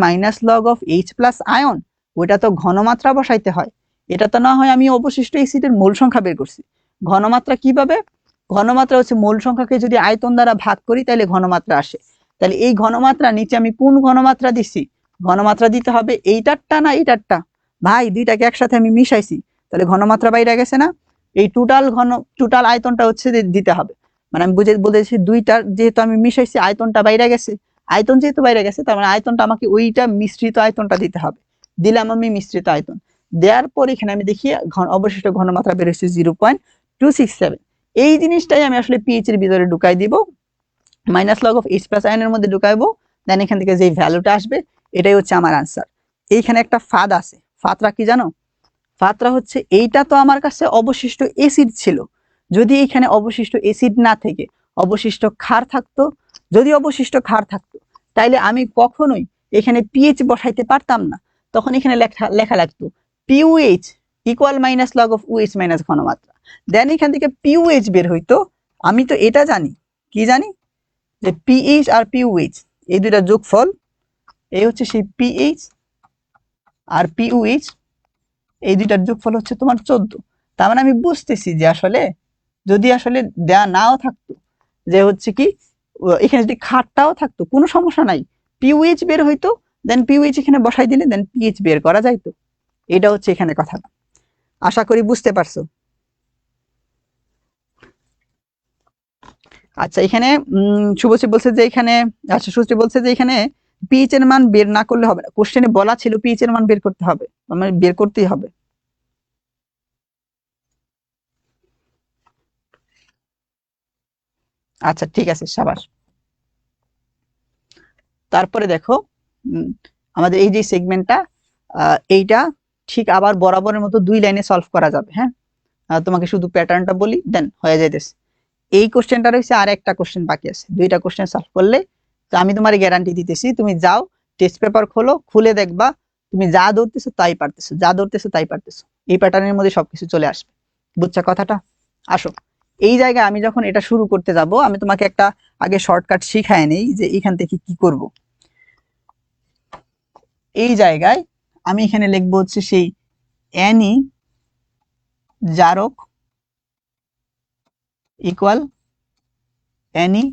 -log of H+ আয়ন, ওইটা তো ঘনমাত্রা বসাইতে হয়। এটা তো না হয় আমি অবশিষ্ট অ্যাসিডের মোল সংখ্যা বের করছি। ঘনমাত্রা কিভাবে, ঘনমাত্রা হচ্ছে মোল সংখ্যাকে যদি আয়তন দ্বারা ভাগ করি তাহলে ঘনমাত্রা আসে। তাহলে এই ঘনমাত্রা নিচে আমি কোন ঘনমাত্রা দিছি, ঘনমাত্রা দিতে হবে এইটারটা না এইটারটা, ভাই দুইটাকে একসাথে আমি মিশাইছি, তাহলে ঘনমাত্রা বাইরে গেছে না, এই টোটাল আয়তনটা হচ্ছে দিতে হবে। মানে আমি বলেছি দুইটার যেহেতু আমি মিশাইছি আয়তনটা বাইরে গেছে, আয়তন যেহেতু বাইরে গেছে তার মানে আয়তনটা আমাকে ওইটা মিশ্রিত আয়তনটা দিতে হবে। দিলাম আমি মিশ্রিত আয়তন, দেওয়ার পর এখানে আমি দেখি অবশিষ্ট ঘনমাত্রা বের হচ্ছে 0.267। এই জিনিসটাই আমি আসলে পিএইচ এর ভিতরে ঢুকাই দিব, -log of H+ আয়নের মধ্যে ঢুকাইবো, দেন এখান থেকে যে ভ্যালুটা আসবে এটাই হচ্ছে আমার আনসার। এইখানে একটা ফাঁদ আছে, ফাঁদটা কি জানো, ফাঁদটা হচ্ছে এইটা তো আমার কাছে অবশিষ্ট অ্যাসিড ছিল, যদি এখানে অবশিষ্ট অ্যাসিড না থেকে অবশিষ্ট ক্ষার থাকতো, যদি অবশিষ্ট ক্ষার থাকতো তাইলে আমি কখনোই এখানে পিএইচ বসাইতে পারতাম না, তখন এখানে লেখা লাগতো pOH equal -log of OH- ঘনমাত্রা। দেন এখান থেকে পিওএইচ বের হইতো। আমি তো এটা জানি, কি জানি, যে পিএইচ আর পিওএইচ এই দুইটা যোগফল, এই হচ্ছে সেই পিএইচ আর পিওএইচ, এই দুইটার যোগফল হচ্ছে তোমার 14। তার মানে আমি বুঝতেছি যে আসলে যদি আসলে দেয়া নাও থাকতো, যে হচ্ছে কি এখানে যদি খাটটাও থাকতো কোনো সমস্যা নাই, পিওএইচ বের হইতো, দেন পিওএইচ এখানে বসাই দিলে দেন পিএইচ বের করা যাইতো। এটা হচ্ছে এখানে কথা। আশা করি বুঝতে পারছো। আচ্ছা এখানে শুভশ্রী বলছে যে এখানে, আচ্ছা সুশ্রী বলছে যে এখানে পিএইচ এর মান বের না করলে হবে না, কোশ্চেনে বলা ছিল পিএইচ এর মান বের করতে হবে, মানে বের করতেই হবে। আচ্ছা ঠিক আছে, সাবাস। তারপরে দেখো আমাদের এই যে সেগমেন্টটা, এইটা ঠিক আবার বরাবরের মতো 2 লাইনে সলভ করা যাবে। হ্যাঁ, তোমাকে শুধু প্যাটার্নটা বলি দেন হয়ে যাইতেছে। এই কোশ্চেনটা রয়েছে, আর একটা কোশ্চেন বাকি আছে, 2টা কোশ্চেন সলভ করলে তো আমি তোমার গ্যারান্টি দিতেছি, তুমি যাও টেস্ট পেপার খোলো, খুলে দেখবা তুমি যা ধরতেছো তাই পারতেছো, যা ধরতেছো তাই পারতেছো, এই প্যাটার্নের মধ্যে সবকিছু চলে আসবে। বুঝছো কথাটা? আসো এই জায়গায় আমি যখন এটা শুরু করতে যাব, আমি তোমাকে একটা আগে শর্টকাট শিখায় নেই যে এখান থেকে কি করব। এই জায়গায় আমি এখানে লিখবো হচ্ছে সেই এনি জারক ইকুয়াল এনি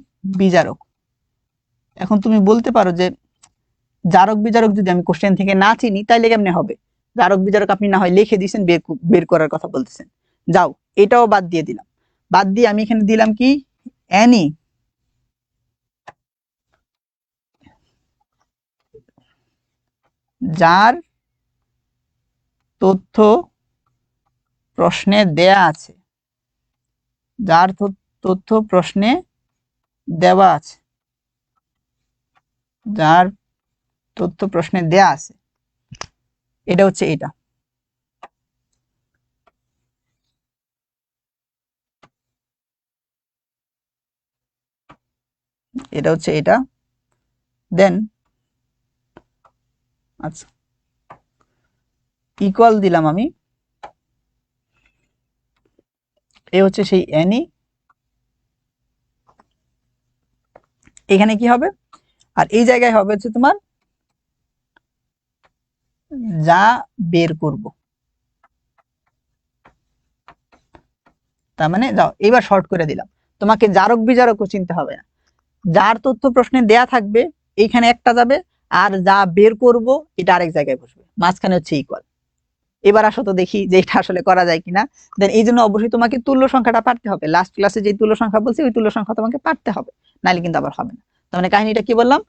বিজারক। এখন তুমি বলতে পারো যে জারক বিজারক যদি আমি কোশ্চেন থেকে না চিনি তাইলে কেমনে হবে? জারক বিজারক আপনি না হয় লিখে দিয়েছেন, বের করার কথা বলতেছেন। যাও এটাও বাদ দিয়ে দিলাম, বাদ দিয়ে আমি এখানে দিলাম কি এনি যার তথ্য প্রশ্নে দেয়া আছে, যার তথ্য প্রশ্নে দেওয়া আছে, যার তথ্য প্রশ্নে দেয়া আছে, এটা হচ্ছে এটা। এটা হচ্ছে এটা। দেন আচ্ছা ইকুয়াল দিলাম আমি, এ হচ্ছে সেই এনি, এখানে কি হবে, আর এই জায়গায় হবে হচ্ছে তোমার যা বের করব। তার মানে যাও এবার শর্ট করে দিলাম, তোমাকে জারক বিজারকও চিনতে হবে না, যার তথ্য প্রশ্নে দেয়া থাকবে এইখানে একটা যাবে, আর যা বের করব এটা আরেক জায়গায় বসবে, মাঝখানে হচ্ছে ইকুয়াল। এবার আসো তো দেখি যে এটা আসলে করা যায় কিনা। দেন এই জন্য অবশ্যই তোমাকে তুল্য সংখ্যাটা পারতে হবে, লাস্ট ক্লাসে যে তুল্য সংখ্যা বলছি ওই তুল্য সংখ্যা তোমাকে পারতে হবে, নাহলে কিন্তু আবার হবে না। তার মানে কাহিনীটা কি বললাম,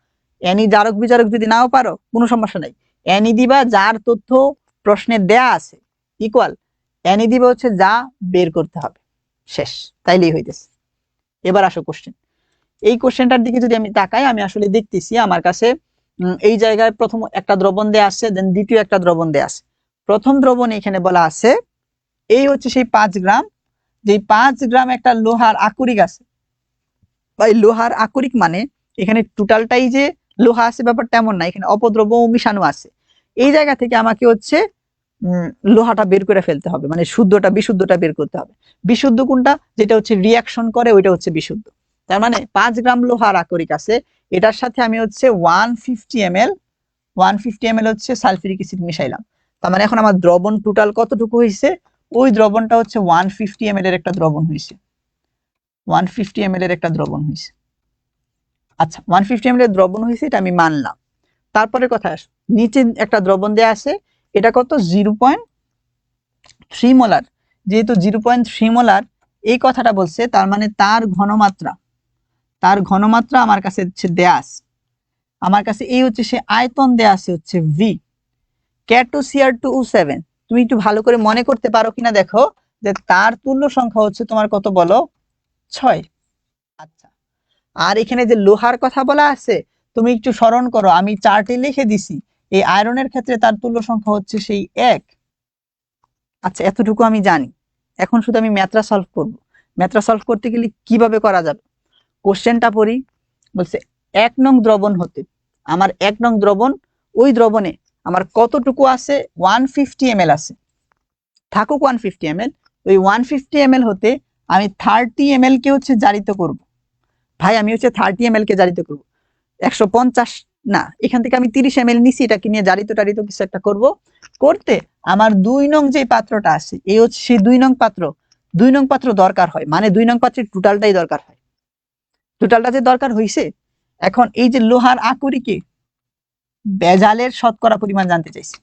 এনি জারক বিজারক যদি নাও পারো কোনো সমস্যা নাই, এনি দিবা যার তথ্য প্রশ্নে দেয়া আছে ইকুয়াল এনি দিবা হচ্ছে যা বের করতে হবে, শেষ, তাইলেই হইতেছে। এবার আসো কোশ্চেন, এই কোশ্চেনটার দিকে যদি আমি তাকাই, আমি আসলে দেখতেছি আমার কাছে এই জায়গায় প্রথম একটা দ্রবণ দেয়া আছে, দেন দ্বিতীয় একটা দ্রবণ দেয়া আছে। প্রথম দ্রবণ এখানে বলা আছে এই হচ্ছে সেই 5 গ্রাম, যে 5 গ্রাম একটা লোহার আকরিক আছে। ভাই লোহার আকরিক মানে এখানে টোটালটাই যে লোহা আছে ব্যাপারটা এমন না, এখানে অপদ্রব্য মিশানো আছে। এই জায়গা থেকে আমাকে হচ্ছে লোহাটা বের করে ফেলতে হবে, মানে শুদ্ধটা বিশুদ্ধটা বের করতে হবে। বিশুদ্ধ কোনটা, যেটা হচ্ছে রিয়াকশন করে ওইটা হচ্ছে বিশুদ্ধ। তার মানে 5 গ্রাম লোহার আকরিক আছে, এটার সাথে আমি হচ্ছে 150 ml হচ্ছে সালফিউরিক অ্যাসিড মিশাইলাম। তার মানে এখন আমার দ্রবণ টোটাল কতটুকু হয়েছে, ওই দ্রবণটা হচ্ছে 150 ml এর একটা দ্রবণ হয়েছে, 150 ml এর একটা দ্রবণ হয়েছে। আচ্ছা 150 ml এর দ্রবণ হয়েছে এটা আমি মানলাম। তারপরে কথা আসো, নিচে একটা দ্রবণ দেয়া আছে, এটা কত 0.3 মোলার, যেহেতু 0.3 মোলার এই কথাটা বলছে, তার মানে তার ঘনমাত্রা আমার কাছে হচ্ছে দেয়া আছে, আমার কাছে এই হচ্ছে সে আয়তন দেয়া আছে হচ্ছে ভি। K2Cr2O7 তুমি একটু ভালো করে মনে করতে পারো কিনা দেখো, যে তার তুল্য সংখ্যা হচ্ছে তোমার কত বলো, 6। আচ্ছা আর এখানে যে লোহার কথা বলা আছে, তুমি একটু স্মরণ করো, আমি চার্টে লিখে দিছি এই আয়রনের ক্ষেত্রে তার তুল্য সংখ্যা হচ্ছে সেই 1। আচ্ছা এতটুকু আমি জানি, এখন শুধু আমি ম্যাথটা সলভ করব। ম্যাথটা সলভ করতে গেলে কিভাবে করা যাবে, কোশ্চেনটা পড়ি। বলছে 1 নং দ্রবণ হতে আমার 1 নং দ্রবণ, ওই দ্রবণে আমার কতটুকু আছে 150 ml আছে, থাকুক 150 ml, ওই 150 ml হতে আমি 30 ml কে হচ্ছে জারিত করব। ভাই আমি হচ্ছে 30 ml কে জারিত করব, 150 না, এখান থেকে আমি 30 ml নিছি, এটাকে নিয়ে জারিত টারিত কিছু একটা করব। করতে আমার 2 নং যে পাত্রটা আছে, এই হচ্ছে সেই 2 নং পাত্র, 2 নং পাত্র দরকার হয়, মানে 2 নং পাত্রের টোটালটাই দরকার হয়। টোটালটা যে দরকার হইছে, এখন এই যে লোহার আকরিকে ভেজালের শতকরা পরিমাণ জানতে চাইছি।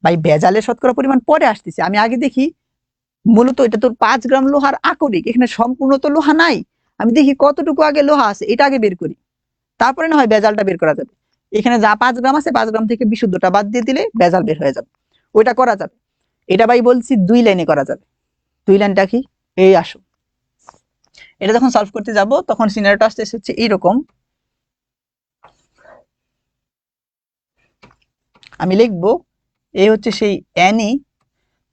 ভাই ভেজালের শতকরা পরিমাণ পরে আসতেছে, আমি আগে দেখি মূলত এটা তোর 5 গ্রাম লোহার আকরিক, এখানে সম্পূর্ণ তো লোহা নাই, আমি দেখি কতটুকু আগে লোহা আছে এটা আগে বের করি, তারপরে না হয় ভেজালটা বের করা যাবে। এখানে যা 5 গ্রাম আছে 5 গ্রাম থেকে বিশুদ্ধটা বাদ দিয়ে দিলে ভেজাল বের হয়ে যাবে, ওইটা করা যাবে। এটা ভাই বলছি 2 লাইনে করা যাবে। 2 লাইনটা কি, এই আসো, এটা যখন সলভ করতে যাব তখন সিনারিওটা আসতেছে হচ্ছে এইরকম। আমি লিখবো এই হচ্ছে সেই এনি,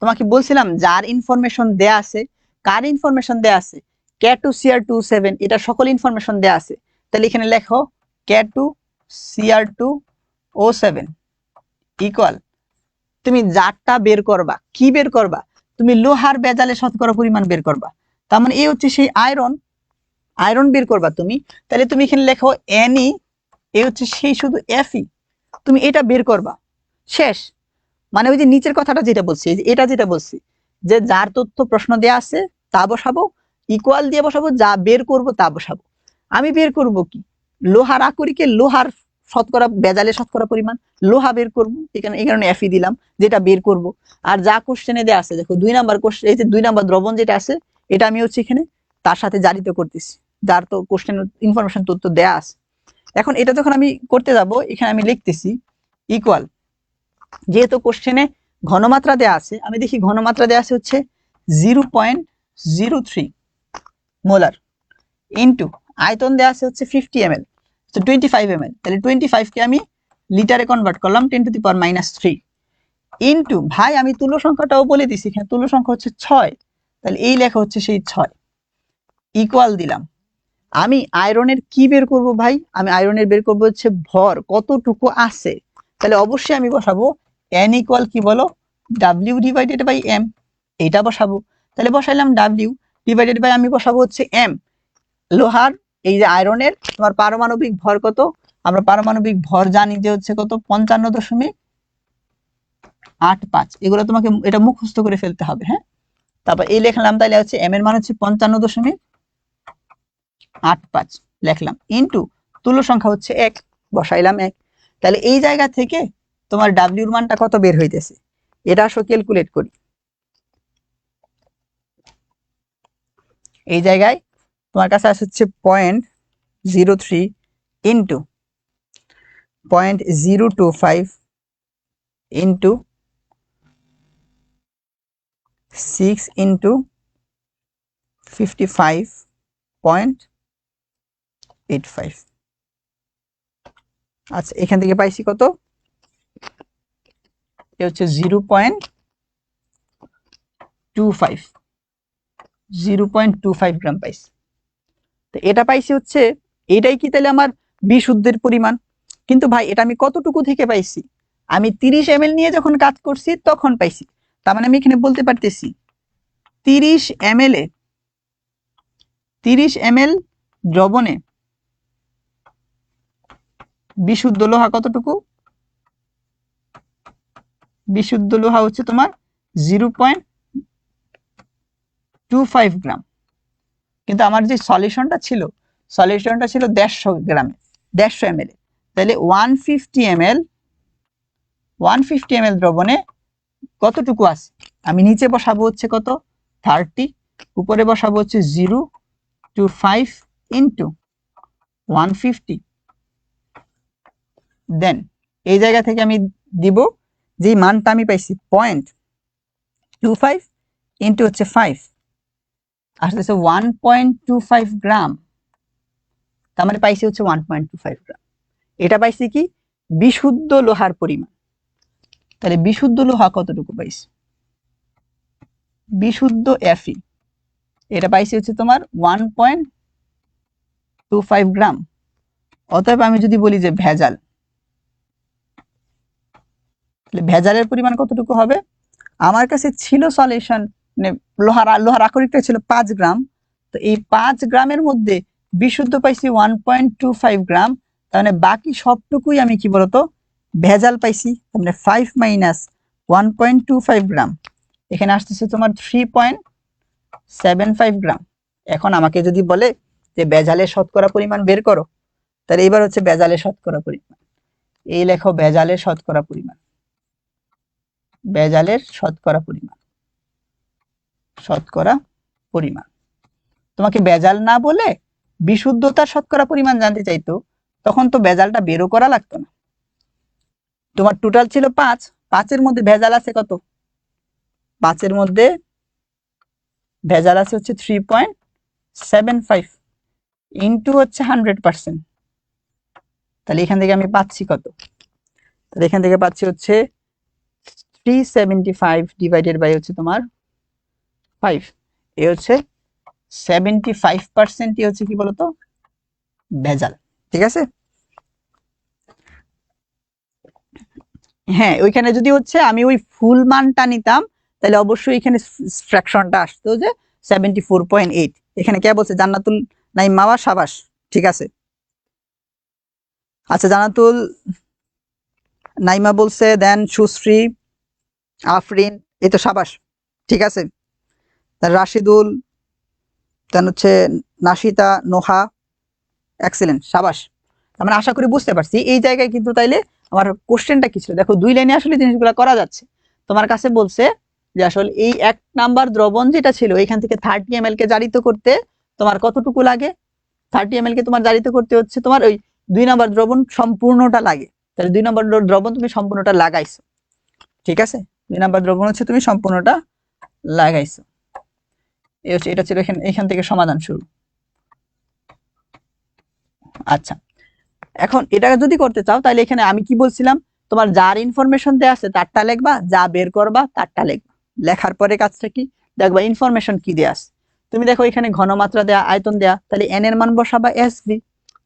তোমাকে বলছিলাম যার ইনফরমেশন দেয়া আছে, কার ইনফরমেশন দেয়া আছে, K2Cr27, এটা সকল ইনফরমেশন দেয়া আছে। তাহলে এখানে লেখো K2Cr2O7 ইকুয়াল, তুমি যারটা বের করবা, কি বের করবা, তুমি লোহার ভেজালে শতকরা পরিমাণ বের করবা, তার মানে এই হচ্ছে সেই আয়রন, আয়রন বের করবা তুমি। তাহলে তুমি এখানে লেখো এনি, এই হচ্ছে সেই শুধু Fe, তুমি এটা বের করবা, শেষ। মানে ওই যে নিচের কথাটা যেটা বলছি, এটা যেটা বলছি যে যার তথ্য প্রশ্ন দেয়া আছে তা বসাবো, ইকুয়াল দিয়ে বসাবো, যা বের করব তা বসাবো। আমি বের করব কি, লোহার আকরিকে লোহার শতকরা ভেজালে শতকরা পরিমাণ, লোহা বের করব, এখানে এই কারণে Fe দিলাম, যেটা বের করব। আর যা কোশ্চেনে দেয়া আছে, দেখো 2 নাম্বার কোশ্চেন, এই যে 2 নাম্বার দ্রবণ যেটা আছে, এটা আমি হচ্ছে এখানে তার সাথে জারিত করতেছি, যার তো কোশ্চেন ইনফরমেশন তথ্য দেয়া আছে। এখন এটা যখন আমি করতে যাব, এখানে আমি লিখতেছি ইকুয়াল, যেহেতু কোশ্চেনে ঘনমাত্রা দেয়া আছে, আমি দেখি ঘনমাত্রা দেয়া আছে হচ্ছে 0.03 মোলার, ইনটু আয়তন দেয়া আছে হচ্ছে 50 ml, তো 25 ml, তাহলে 25 কে আমি লিটারে কনভার্ট করলাম 10⁻³ ইনটু, ভাই আমি তুল্য সংখ্যাটাও বলে দিছি, এখানে তুল্য সংখ্যা হচ্ছে 6, তাহলে এই লেখা হচ্ছে সেই 6 ইকুয়াল দিলাম। আমি আয়রনের কি বের করব ভাই, আমি আয়রনের বের করব হচ্ছে ভর কতটুকু আছে, তাহলে অবশ্যই আমি বসাবো n ইকুয়াল কি বলো, W ডিভাইডেড বাই M, এটা বসাবো। তাহলে বসাইলাম W ডিভাইডেড বাই, আমি বসাবো হচ্ছে M, লোহার এই যে আয়রনের তোমার পারমাণবিক ভর কত, আমরা পারমাণবিক ভর জানি যে হচ্ছে কত, 55.85, এগুলো তোমাকে এটা মুখস্থ করে ফেলতে হবে, হ্যাঁ। তারপর এই লিখলাম, তাহলে হচ্ছে M এর মান হচ্ছে 55.85 লিখলাম, ইনটু তুল্য সংখ্যা হচ্ছে 1, বসাইলাম 1। তাহলে এই জায়গা থেকে তোমার W এর মানটা কত বের হইতেছে, এটা আসো ক্যালকুলেট করি। এই জায়গায় তোমার কাছে আসছে হচ্ছে 0.03 ইনটু 0.025 ইনটু 6 ইনটু 55.85। আচ্ছা, এখান থেকে পাইছি কত, এ হচ্ছে 0.25 গ্রাম পাইছি। তো এটা পাইছি হচ্ছে, এটাই কি তাহলে আমার বিশুদ্ধের পরিমাণ। কিন্তু ভাই এটা আমি কতটুকু থেকে পাইছি, আমি 30 ml নিয়ে যখন কাজ করছি তখন পাইছি, তার মানে আমি এখানে বলতে পারতেছি 30 ml দ্রবণে বিশুদ্ধ লোহা কতটুকু, বিশুদ্ধ লোহা হচ্ছে তোমার 0.25 গ্রাম। কিন্তু আমার যে সলিউশনটা ছিল 150 গ্রামে, 150 ml, তাহলে 150 ml দ্রবণে কতটুকু আছে, আমি নিচে বসাবো হচ্ছে কত 30, উপরে বসাবো হচ্ছে 0.25 ইন্টু 150, দেন এই জায়গা থেকে আমি দিব যে মানটা আমি পাইছি 0.25 ইন্টু হচ্ছে 5, আসতেছে 1.25 গ্রাম, তার মানে পাইছি হচ্ছে 1.25 গ্রাম। এটা পাইছি কি, বিশুদ্ধ লোহার পরিমাণ। তাহলে বিশুদ্ধ লোহা কতটুকু পাইছি, বিশুদ্ধ Fe, এটা পাইছি হচ্ছে তোমার 1.25 গ্রাম। অতএব আমি যদি বলি যে ভেজাল, তাহলে ভেজালের পরিমাণ কতটুকু হবে, আমার কাছে ছিল সলিউশন মানে লোহার আকরিকটা ছিল 5 গ্রাম, তো এই 5 গ্রামের মধ্যে বিশুদ্ধ পাইছি 1.25 গ্রাম, তার মানে বাকি সবটুকুই আমি কি বলতো ভেজাল পাইছি। তার মানে 5 মাইনাস 1.25 গ্রাম, এখানে আসতেছে তোমার 3.75 গ্রাম। এখন আমাকে যদি বলে যে ভেজালের শতকরা পরিমাণ বের করো, তাহলে এবার হচ্ছে ভেজালের শতকরা পরিমাণ, এই লেখো ভেজালের শতকরা পরিমাণ, ভেজালের শতকরা পরিমাণ, শতকরা পরিমাণ। তোমাকে ভেজাল না বলে বিশুদ্ধতার শতকরা পরিমাণ জানতে চাইতো, তখন তো ভেজালটা বেরও করা লাগতো না। তোমার টোটাল ছিল 5, 5-এর মধ্যে ভেজাল আছে কত? 5-এর মধ্যে ভেজাল আছে হচ্ছে 3.75 ইন্টু হচ্ছে 100%। তাহলে এখান থেকে আমি পাচ্ছি কত? তাহলে এখান থেকে পাচ্ছি হচ্ছে 375 ডিভাইডেড বাই হচ্ছে তোমার 5, এ হচ্ছে 75% হচ্ছে কি বলতো ভেজাল। ঠিক আছে, হ্যাঁ ওইখানে যদি হচ্ছে আমি ওই ফুল মানটা নিতাম, তাহলে অবশ্যই এখানে ফ্র্যাকশনটা আসতো যে 74.8। এখানে কে বলছে? জান্নাতুল নাইমা সাবাস, ঠিক আছে। আচ্ছা, জান্নাতুল নাইমা বলছে, দেন সুশ্রী, আফরিন, এই তো সাবাস, ঠিক আছে। রাশিদুল, দেন হচ্ছে নাশিতা, নোহা, এক্সেলেন্ট, সাবাস। আমরা আশা করি বুঝতে পারছি এই জায়গায় কিন্তু তাইলে আমার কোশ্চেনটা কি ছিল। দেখো 2 লাইনে আসলে জিনিসগুলো করা যাচ্ছে। তোমার কাছে বলছে যে আসলে এই 1 নাম্বার দ্রবণ যেটা ছিল এখান থেকে 30 ml কে জারিত করতে তোমার কতটুকু লাগে? 30 ml কে তোমার জারিত করতে হচ্ছে তোমার ওই 2 নাম্বার দ্রবণ সম্পূর্ণটা লাগে। তাহলে 2 নাম্বার দ্রবণ তুমি সম্পূর্ণটা লাগাইছো, ঠিক আছে। 2 নাম্বার দ্রবণ হচ্ছে তুমি সম্পূর্ণটা লাগাইছো। এই হচ্ছে, এটা ছিল এখান থেকে সমাধান শুরু। আচ্ছা, এখন এটা যদি করতে চাও তাহলে এখানে আমি কি বলছিলাম, তোমার যার ইনফরমেশন দেয়া আছে তারটা লিখবা, যা বের করবা তারটা লিখবা। লেখার পরে কাজটা কি দেখবা, ইনফরমেশন কি দেয়া আছে। তুমি দেখো এখানে ঘনমাত্রা দেয়া, আয়তন দেয়া, তাহলে n এর মান বসাবা SV।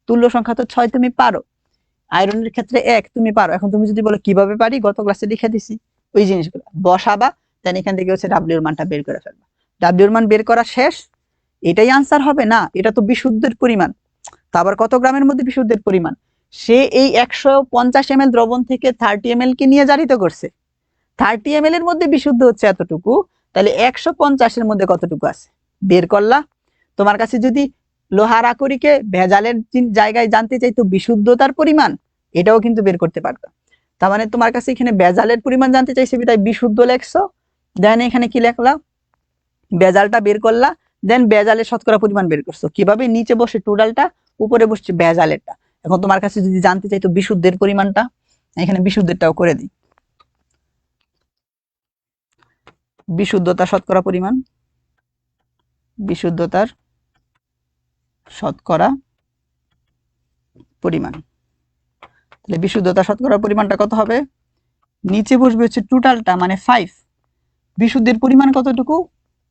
তুল্য সংখ্যা তো 6 তুমি পারো, আয়রনের ক্ষেত্রে 1 তুমি পারো। এখন তুমি যদি বলো কিভাবে পারি, গত ক্লাসে লিখে দিছি, ওই জিনিসগুলো বসাবা, দেন এখান থেকে হচ্ছে W এর মানটা বের করে ফেলবা। W এর মান বের করা শেষ, এটাই আনসার হবে না, এটা তো বিশুদ্ধের পরিমাণ। তা আবার কত গ্রামের মধ্যে বিশুদ্ধের পরিমাণ? সে এই 150 ml দ্রবণ থেকে 30 ml কে নিয়ে জারিত করছে, 30 ml এর মধ্যে বিশুদ্ধ হচ্ছে এতটুকু, তাহলে 150 এর মধ্যে কতটুকু আছে বের করলা। তোমার কাছে যদি লোহার আকরিকে ভেজালের জায়গায় জানতে চাইতো বিশুদ্ধতার পরিমাণ, এটাও কিন্তু বের করতে পারতো। তার মানে তোমার কাছে এখানে ভেজালের পরিমাণ জানতে চাইছে, তাই বিশুদ্ধ লেখছো, দেন এখানে কি লেখলা, ভেজালটা বের করলা, দেন ভেজালের শতকরা পরিমাণ বের করছো। কিভাবে? নিচে বসে টোটালটা, উপরে বসছে ভেজালেরটা। এখন তোমার কাছে যদি জানতে চাইতো বিশুদ্ধের পরিমাণটা, এখানে বিশুদ্ধেরটাও করে দিই। বিশুদ্ধতা শতকরা পরিমাণ, বিশুদ্ধতার শতকরা পরিমাণ, তাহলে বিশুদ্ধতা শতকরা পরিমাণটা কত হবে? নিচে বসবে হচ্ছে টোটালটা মানে 5, বিশুদ্ধের পরিমাণ কতটুকু?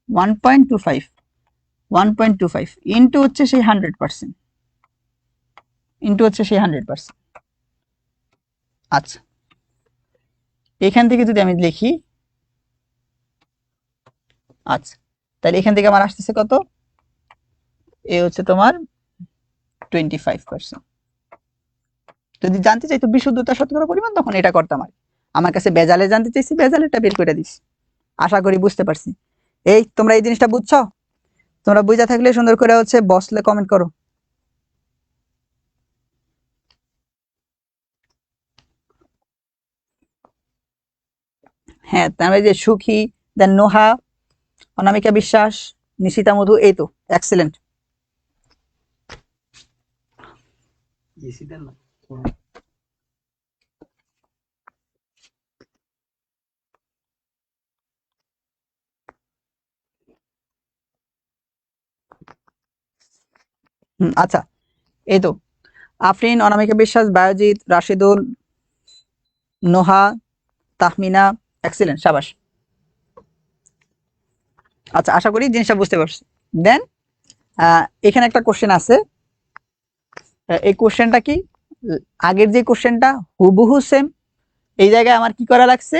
1.25 ইন্টু হচ্ছে সেই 100%, ইন্টু হচ্ছে সেই 100%। আচ্ছা, এখান থেকে যদি আমি লিখি, আচ্ছা তাহলে এখান থেকে আমার আসতেছে কত? এ হচ্ছে তোমার 25%। যদি জানতে চাইতো বিশুদ্ধতা শতকরা পরিমাণ, তখন এটা করতাম। আর আমার কাছে ভেজালে জানতে চাইছি, ভেজালেরটা বের করে দিছি। আশা করি বুঝতে পারছি। এই তোমরা এই জিনিসটা বুঝছো? তোমরা বুঝা থাকলে সুন্দর করে হচ্ছে বসলে কমেন্ট করো। হ্যাঁ, তাহলে যে সুখী, দেন নোহা, অনামিকা বিশ্বাস, নিশিতা মধু, এই তো এক্সেলেন্ট। আচ্ছা, এই তো আফরিন, অনামিকা বিশ্বাস, বায়োজিৎ, রাশিদুল, নোহা, তাহমিনা, এক্সেলেন্ট, সাবাস। আচ্ছা, আশা করি জিনিসটা বুঝতে পারছি। দেন এখানে একটা কোশ্চেন আছে, এই কোশ্চেনটা কি, আগের যে কোশ্চেনটা হুবহু সেম। এই জায়গায় আমার কি করা লাগছে,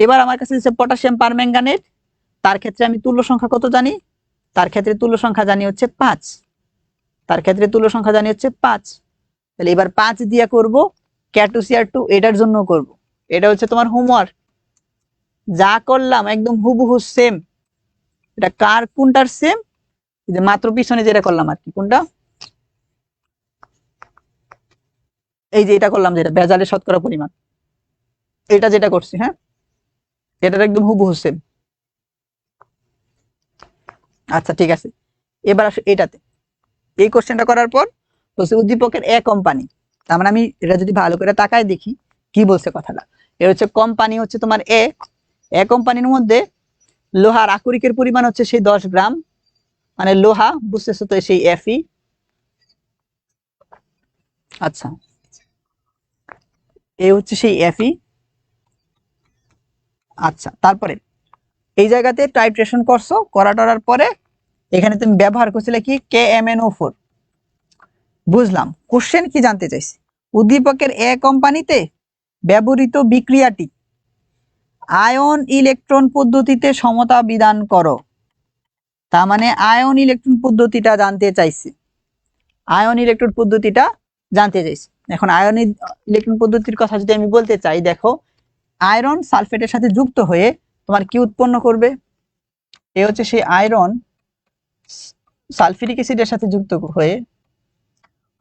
এবার আমার কাছে পটাশিয়াম পারম্যাঙ্গানেট তার ক্ষেত্রে আমি তুল্য সংখ্যা কত জানি, তার ক্ষেত্রে তুল্য সংখ্যা জানি হচ্ছে 5, তার ক্ষেত্রে তুল্য সংখ্যা জানি হচ্ছে 5। তাহলে এবার 5 দিয়ে করব, K2CR2 এটার জন্য করব। এটা হচ্ছে তোমার হোমওয়ার্ক, যা করলাম একদম হুবহু সেম। এটা কার কোনটার সেম, যে মাত্র পিছনে যেটা করলাম আর কি, কোনটা, এই যে এটা করলাম, যেটা ভেজালের শতকরা পরিমাণ, এটা যেটা করছি, হ্যাঁ এটার একদম হুবহু সেম। আচ্ছা ঠিক আছে, এবার আসো এটাতে। এই কোশ্চেনটা করার পর বলছে উদ্দীপকের এ কোম্পানি, তার মানে আমি এটা যদি ভালো করে তাকায় দেখি কি বলছে কথাটা। এর হচ্ছে কোম্পানি হচ্ছে তোমার এ কোম্পানির মধ্যে লোহার আকরিকের পরিমাণ হচ্ছে সেই 10 গ্রাম, মানে লোহা বুঝতেছো তো সেই Fe। আচ্ছা এ হচ্ছে সেই Fe। আচ্ছা তারপরে এই জায়গাতে টাইট্রেশন করছো, করার পরে এখানে তুমি ব্যবহার করছিলে কি KMnO4। বুঝলাম, কোশ্চেন কি জানতে চাইছি, উদ্দীপকের এ কোম্পানিতে ব্যবহৃত বিক্রিয়াটি আয়ন ইলেকট্রন পদ্ধতিতে সমতা বিধান করো। তার মানে আয়ন ইলেকট্রন পদ্ধতিটা জানতে চাইছি, আয়ন ইলেকট্রন পদ্ধতিটা জানতে চাইছি। এখন আয়ন ইলেকট্রন পদ্ধতির কথা যদি আমি বলতে চাই, দেখো আয়রন সালফেটের সাথে যুক্ত হয়ে তোমার কি উৎপন্ন করবে, এ হচ্ছে সেই আয়রন সালফিউরিক অ্যাসিডের সাথে যুক্ত হয়ে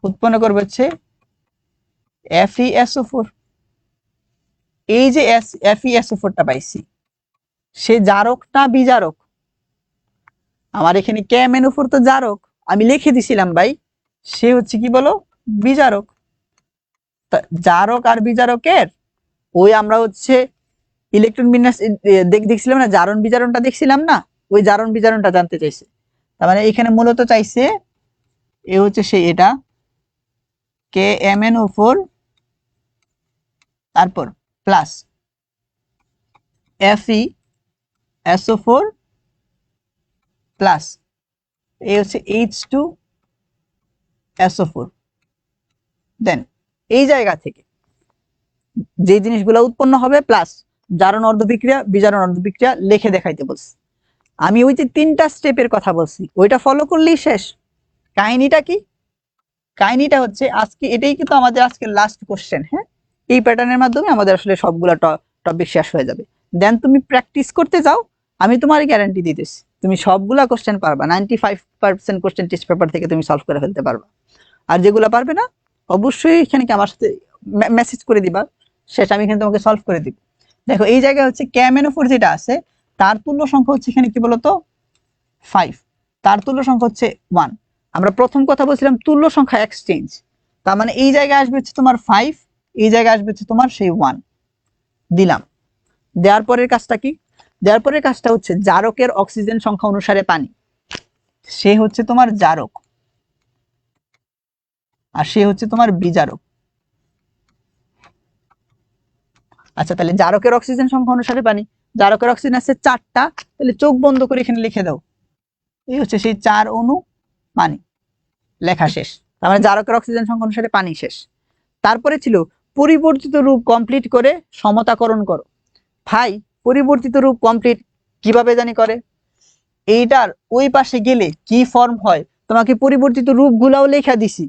উৎপন্ন করবে হচ্ছে FeSO4। এই যে FeSO4টা পাইছি, সে জারক না বিজারক? আমার এখানে KMnO4 তো জারক, আমি লিখে দিছিলাম ভাই, সে হচ্ছে কি বলো, বিজারক। জারক আর বিজারকের ওই আমরা হচ্ছে ইলেকট্রন বিন্যাস দেখছিলাম না, জারণ বিজারণটা দেখছিলাম না, ওই জারণ বিজারণটা জানতে চাইছে। তার মানে এখানে মূলত চাইছে এ হচ্ছে সেই এটা KMnO4 তারপর প্লাস FeSO4 প্লাস এই হচ্ছে H2SO4। দেন এই জায়গা থেকে যে জিনিসগুলো উৎপন্ন হবে প্লাস জারণ অর্ধবিক্রিয়া বিজারণ অর্ধবিক্রিয়া লিখে দেখাইতে বলছি। আমি ওই যে 3টা স্টেপের কথা বলছি ওইটা ফলো করলেই শেষ। কাহিনীটা কি, কাহিনীটা হচ্ছে আজকে এটাই কিন্তু আমাদের আজকে লাস্ট কোশ্চেন। হ্যাঁ, এই প্যাটার্নের মাধ্যমে আমাদের আসলে সবগুলা টপিক শেষ হয়ে যাবে। দেন তুমি প্র্যাকটিস করতে যাও, আমি তোমার গ্যারান্টি দিতেছি তুমি সবগুলা কোশ্চেন পারবা, 95% কোশ্চেন টেস্ট পেপার থেকে তুমি সলভ করে ফেলতে পারবা। আর যেগুলো পারবে না অবশ্যই এখানে কি আমার সাথে মেসেজ করে দিবা, শেষ আমি এখানে তোমাকে সলভ করে দিব। দেখো এই জায়গায় হচ্ছে KMnO4 যেটা আছে তার তুল্য সংখ্যা হচ্ছে এখানে কি বলতো 5, তার তুল্য সংখ্যা হচ্ছে 1। আমরা প্রথম কথা বলছিলাম তুল্য সংখ্যা এক্সচেঞ্জ, তার মানে এই জায়গায় আসবে হচ্ছে তোমার 5, এই জায়গায় আসবে হচ্ছে তোমার সেই 1 দিলাম। দেওয়ার পরের কাজটা কি, দেওয়ার পরের কাজটা হচ্ছে জারকের অক্সিজেন সংখ্যা অনুসারে পানি, সে হচ্ছে তোমার জারক আর সে হচ্ছে তোমার বিজারক। আচ্ছা তাহলে জারকের অক্সিজেন সংখ্যা অনুসারে পানি, জারকের অক্সিজেন আছে 4টা, তাহলে চোখ বন্ধ করে এখানে লিখে দাও এই হচ্ছে সেই 4 অণু পানি, লেখা শেষ। তার মানে জারকের অক্সিজেন সংখ্যা অনুসারে পানি শেষ। তারপরে ছিল পরিবর্তিত রূপ কমপ্লিট করে সমতাকরণ করো। ভাই পরিবর্তিত রূপ কমপ্লিট কিভাবে জানি করে, এইটার ওই পাশে গেলে কি ফর্ম হয় তোমাকে পরিবর্তিত রূপগুলাও লেখা দিছি,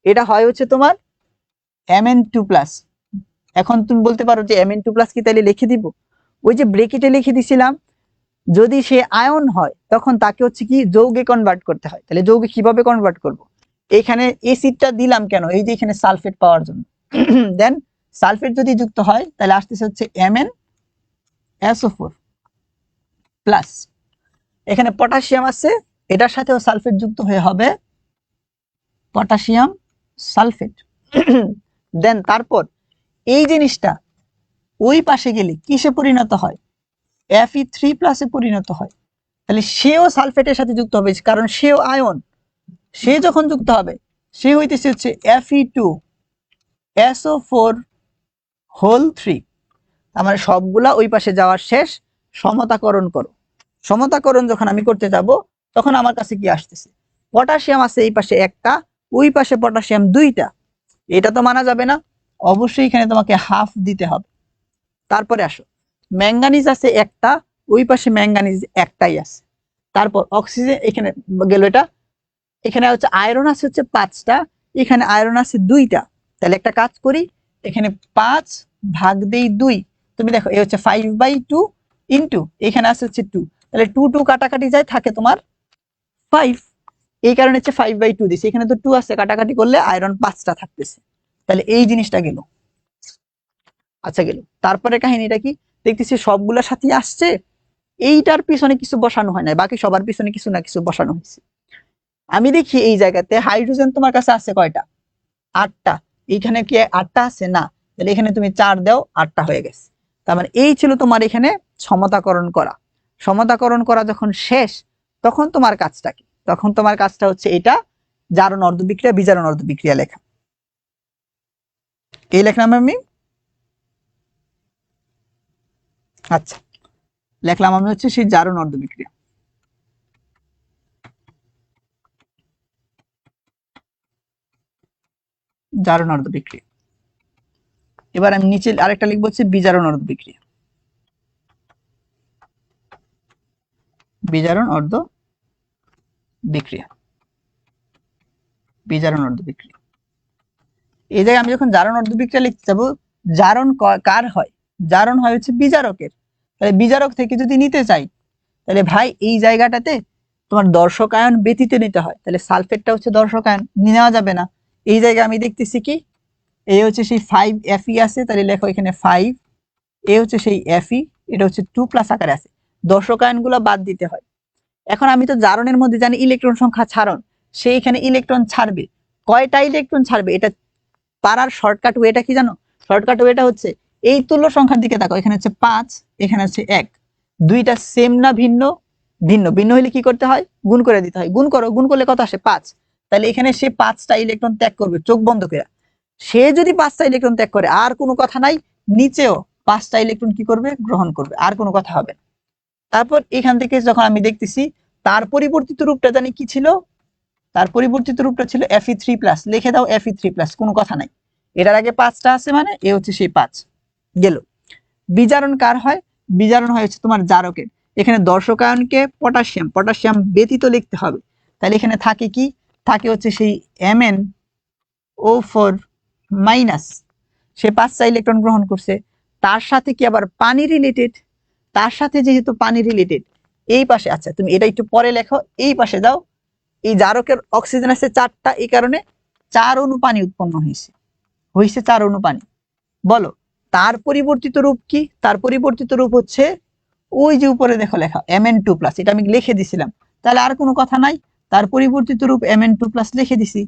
এটা হয় হচ্ছে তোমার Mn2+। এখন তুমি বলতে পারো যে Mn2+ কি তাইলে লিখে দিব, ওই যে ব্রেকেটে লিখে দিছিলাম যদি সে আয়ন হয় তখন তাকে হচ্ছে কি যৌগে কনভার্ট করতে হয়, তাহলে যৌগে কিভাবে কনভার্ট করব, এখানে এসিডটা দিলাম কেন, এই যে এখানে সালফেট পাওয়ার জন্য। দেন সালফেট যদি যুক্ত হয় তাহলে আসতেছে হচ্ছে MnSO4 প্লাস, এখানে পটাশিয়াম আছে এটার সাথেও সালফেট যুক্ত হয়ে হবে পটাশিয়াম সালফেট। দেন তারপর এই জিনিসটা ওই পাশে গেলে কিসে পরিণত হয়, Fe3+ এ পরিণত হয়। তাহলে সেও সালফেটের সাথে যুক্ত হবে কারণ সেও আয়ন, সে যখন যুক্ত হবে সে হইতেছে হচ্ছে Fe2SO4 হোল 3। আমার সবগুলা ওই পাশে যাওয়ার শেষ, সমতাকরণ করো। সমতাকরণ যখন আমি করতে যাব তখন আমার কাছে কি আসতেছে, পটাশিয়াম আছে এই পাশে একটা, ওই পাশে পটাশিয়াম 2টা, এটা তো মানা যাবে না, অবশ্যই এখানে তোমাকে হাফ দিতে হবে। তারপরে আসো ম্যাঙ্গানিজ আছে একটা, ওই পাশে ম্যাঙ্গানিজ একটাই আছে। তারপর অক্সিজেন এখানে গেল, এটা এখানে হচ্ছে আয়রন আছে হচ্ছে 5টা, এখানে আয়রন আছে 2টা। তাহলে একটা কাজ করি, এখানে 5 ভাগ দেই 2। তুমি দেখো এই হচ্ছে 5/2 ইন্টু এখানে আছে হচ্ছে 2, তাহলে 2 2 কাটাকাটি যায়, থাকে তোমার 5। এই কারণে হচ্ছে 5/2 দিছি, এখানে তো 2 আছে, কাটাকাটি করলে আয়রন 5টা থাকতেছে। তাহলে এই জিনিসটা গেল। আচ্ছা গেল। তারপরে কাহিনীটা কি, দেখতেছি সবগুলোর সাথে আসছে, এইটার পিছনে কিছু বসানো হয় না, বাকি সবার পিছনে কিছু না কিছু বসানো হয়েছে। আমি দেখি এই জায়গাতে হাইড্রোজেন তোমার কাছে আছে কয়টা, 8টা। এইখানে কি 8টা আছে না, তাহলে এখানে তুমি 4 দাও, 8টা হয়ে গেছে। তার মানে এই ছিল তোমার এখানে সমতাকরণ করা। সমতাকরণ করা যখন শেষ, তখন তোমার কাজটা কি, তখন তোমার কাজটা হচ্ছে এটা জারণ অর্ধবিক্রিয়া বিজারণ অর্ধবিক্রিয়া লেখা। এই লেখলাম আমি। আচ্ছা, লেখলাম আমি হচ্ছে সেই জারণ অর্ধবিক্রিয়া। জারণ অর্ধবিক্রিয়া। এবার আমি নিচে আরেকটা লিখবো হচ্ছে বিজারণ অর্ধবিক্রিয়া। বিজারণ অর্ধ বিক্রিয়া। বিজারণ অর্ধবিক্রিয়া। এই জায়গায় আমি যখন জারণ অর্ধবিক্রিয়া লিখতে যাবো, জারণ কার হয়, জারণ হয় হচ্ছে বিজারকের। তাহলে বিজারক থেকে যদি নিতে চাই, তাহলে ভাই এই জায়গাটাতে তোমার দর্শকায়ন ব্যতীত নিতে হয়, তাহলে সালফেটটা হচ্ছে দর্শকায়ন, নেওয়া যাবে না। এই জায়গায় আমি দেখতেছি কি, এই হচ্ছে সেই 5Fe আছে, তাহলে লেখো এখানে 5। এ হচ্ছে সেই Fe, এটা হচ্ছে 2+ আকারে আছে, দর্শকায়ন গুলো বাদ দিতে হয়। এখন আমি তো জারণের মধ্যে জানি ইলেকট্রন সংখ্যা ছাড়ন, সে এখানে ইলেকট্রন ছাড়বে, কয়টা ইলেকট্রন ছাড়বে এটা পারার শর্টকাট ওয়েটা কি জানো? শর্টকাট ওয়েটা হচ্ছে এই তুল্য সংখ্যার দিকে তাকাও, এখানে হচ্ছে 5, এখানে হচ্ছে 1, দুইটা সেম না ভিন্ন? ভিন্ন। ভিন্ন হলে কি করতে হয়? গুণ করে দিতে হয়। গুণ করো, গুণ করলে কত আসে? 5। তাহলে এখানে সে 5টা ইলেকট্রন ত্যাগ করবে চোখ বন্ধ করে। সে যদি 5টা ইলেকট্রন ত্যাগ করে, আর কোনো কথা নাই, নিচেও 5টা ইলেকট্রন কি করবে? গ্রহণ করবে, আর কোনো কথা হবে না। তারপর এখান থেকে যখন আমি দেখতেছি, তার পরিবর্তিত রূপটা জানি কি ছিল, তার পরিবর্তিত রূপটা ছিল Fe3+, লিখে দাও Fe3+, কোনো কথা নাই। এটার আগে 5টা আছে মানে এ হচ্ছে সেই 5 গেল। বিজারণ কার হয়? বিজারণ হয় হচ্ছে তোমার জারকের। এখানে দর্শকায়নকে পটাশিয়াম, পটাশিয়াম ব্যতীত লিখতে হবে। তাহলে এখানে থাকে কি, থাকে হচ্ছে সেই MnO4-, সে 5টা ইলেকট্রন গ্রহণ করছে, তার সাথে কি আবার পানি রিলেটেড, তার সাথে যেহেতু পানি রিলেটেড, এই পাশে, আচ্ছা তুমি এটা একটু পরে লেখো, এই পাশে দাও, এই জারকের অক্সিজেন আছে 4টা, এই কারণে 4 অণু পানি উৎপন্ন হয়েছে, 4 অণু পানি। বলো তার পরিবর্তিত রূপ কি? তার পরিবর্তিত রূপ হচ্ছে ওই যে উপরে দেখো লেখা Mn2+, এটা আমি লিখে দিছিলাম। তাহলে আর কোনো কথা নাই, তার পরিবর্তিত রূপ Mn2+ লিখে দিছি।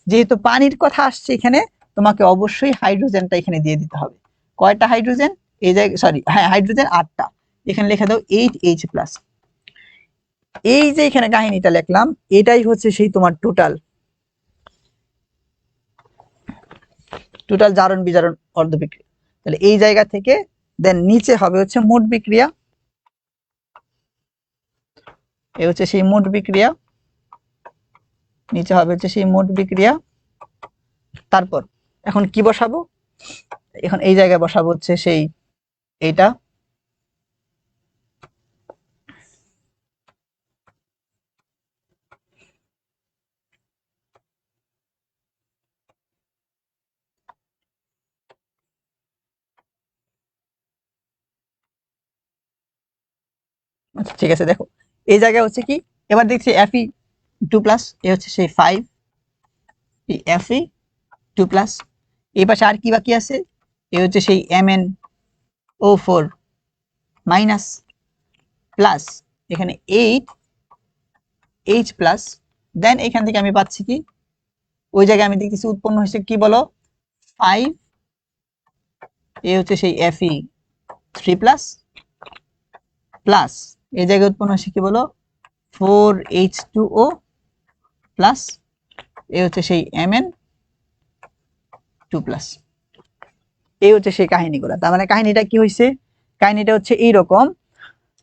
যেহেতু পানির কথা আসছে এখানে, তোমাকে অবশ্যই হাইড্রোজেনটা এখানে দিয়ে দিতে হবে। কয়টা হাইড্রোজেন? এই জায়গায় সরি, হ্যাঁ হাইড্রোজেন 8টা, এখানে লিখে দাও 8H+। এই যে এখানে কাহিনীটা লিখলাম, এটাই হচ্ছে সেই তোমার টোটাল জারণ বিজারণ অর্ধবিক্রিয়া। তাহলে এই জায়গা থেকে দেন নিচে হবে হচ্ছে মোট বিক্রিয়া, এই হচ্ছে সেই মোট বিক্রিয়া, নিচে হবে হচ্ছে সেই মোট বিক্রিয়া। তারপর এখন কি বসাবো? এখন এই জায়গায় বসাবো হচ্ছে সেই এইটা, আচ্ছা ঠিক আছে। দেখো এই জায়গায় হচ্ছে কি, এবার দেখছি Fe2+, এ হচ্ছে সেই 5 Fe2+, এই পাশে আর কি বাকি আছে? এ হচ্ছে সেই MnO4- প্লাস এখানে 8H+, দেন এখান থেকে আমি পাচ্ছি কি, ওই জায়গায় আমি দেখতেছি উৎপন্ন হয়েছে কি বলো, 5, এ হচ্ছে সেই Fe3+, প্লাস এই জায়গায় উৎপন্ন হয়েছে কি বলো, 4H2O+, এই হচ্ছে সেই Mn2+। এই হচ্ছে সেই কাহিনীগুলো। তার মানে কাহিনীটা কি হয়েছে? কাহিনীটা হচ্ছে এইরকম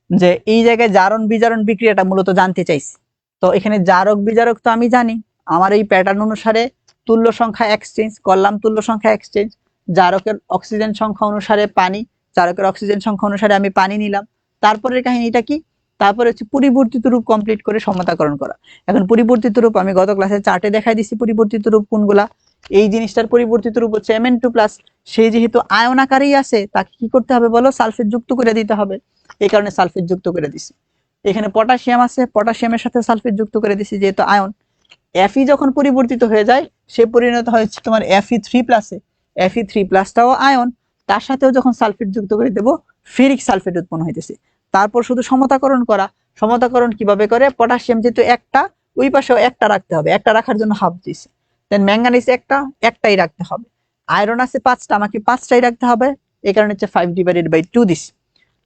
যে এই জায়গায় জারণ বিজারণ বিক্রিয়াটা মূলত জানতে চাইছি। তো এখানে জারক বিজারক তো আমি জানি, আমার এই প্যাটার্ন অনুসারে তুল্য সংখ্যা এক্সচেঞ্জ করলাম, তুল্য সংখ্যা এক্সচেঞ্জ, জারকের অক্সিজেন সংখ্যা অনুসারে পানি, জারকের অক্সিজেন সংখ্যা অনুসারে আমি পানি নিলাম, তারপরের কাহিনীটা কি, তারপরে হচ্ছে পরিবর্তিত রূপ কমপ্লিট করে সমতাকরণ করা। এখন পরিবর্তিত রূপ আমি গত ক্লাসে চার্টে দেখাই দিছি পরিবর্তিত রূপ কোনগুলা। এই জিনিসটার পরিবর্তিত রূপ হচ্ছে Mn2+। সেই যেহেতু আয়ন আকারেই আছে তাকে কি করতে হবে বলো, সালফেট যুক্ত করে দিতে হবে। এই কারণে সালফেট যুক্ত করে দিছি। এখানে পটাশিয়াম আছে, পটাশিয়ামের সাথে সালফেট যুক্ত করে দিছি যেহেতু আয়ন। Fe যখন পরিবর্তিত হয়ে যায় সে পরিণত হচ্ছে তোমার Fe3+-এ। Fe3+টাও আয়ন, তার সাথেও যখন সালফেট যুক্ত করে দেব ফেরিক সালফেট উৎপন্ন হইতেছে। তারপর শুধু সমতাকরণ করা। সমতাকরণ কিভাবে করে, পটাশিয়াম যেহেতু একটা, ওই পাশেও একটা রাখতে হবে, একটা রাখার জন্য হাফ দিছে। দেন ম্যাঙ্গানিজ একটাই রাখতে হবে। আয়রন আছে 5টা, আমাকে 5টাই রাখতে হবে, এই কারণে হচ্ছে 5/2 দিছি।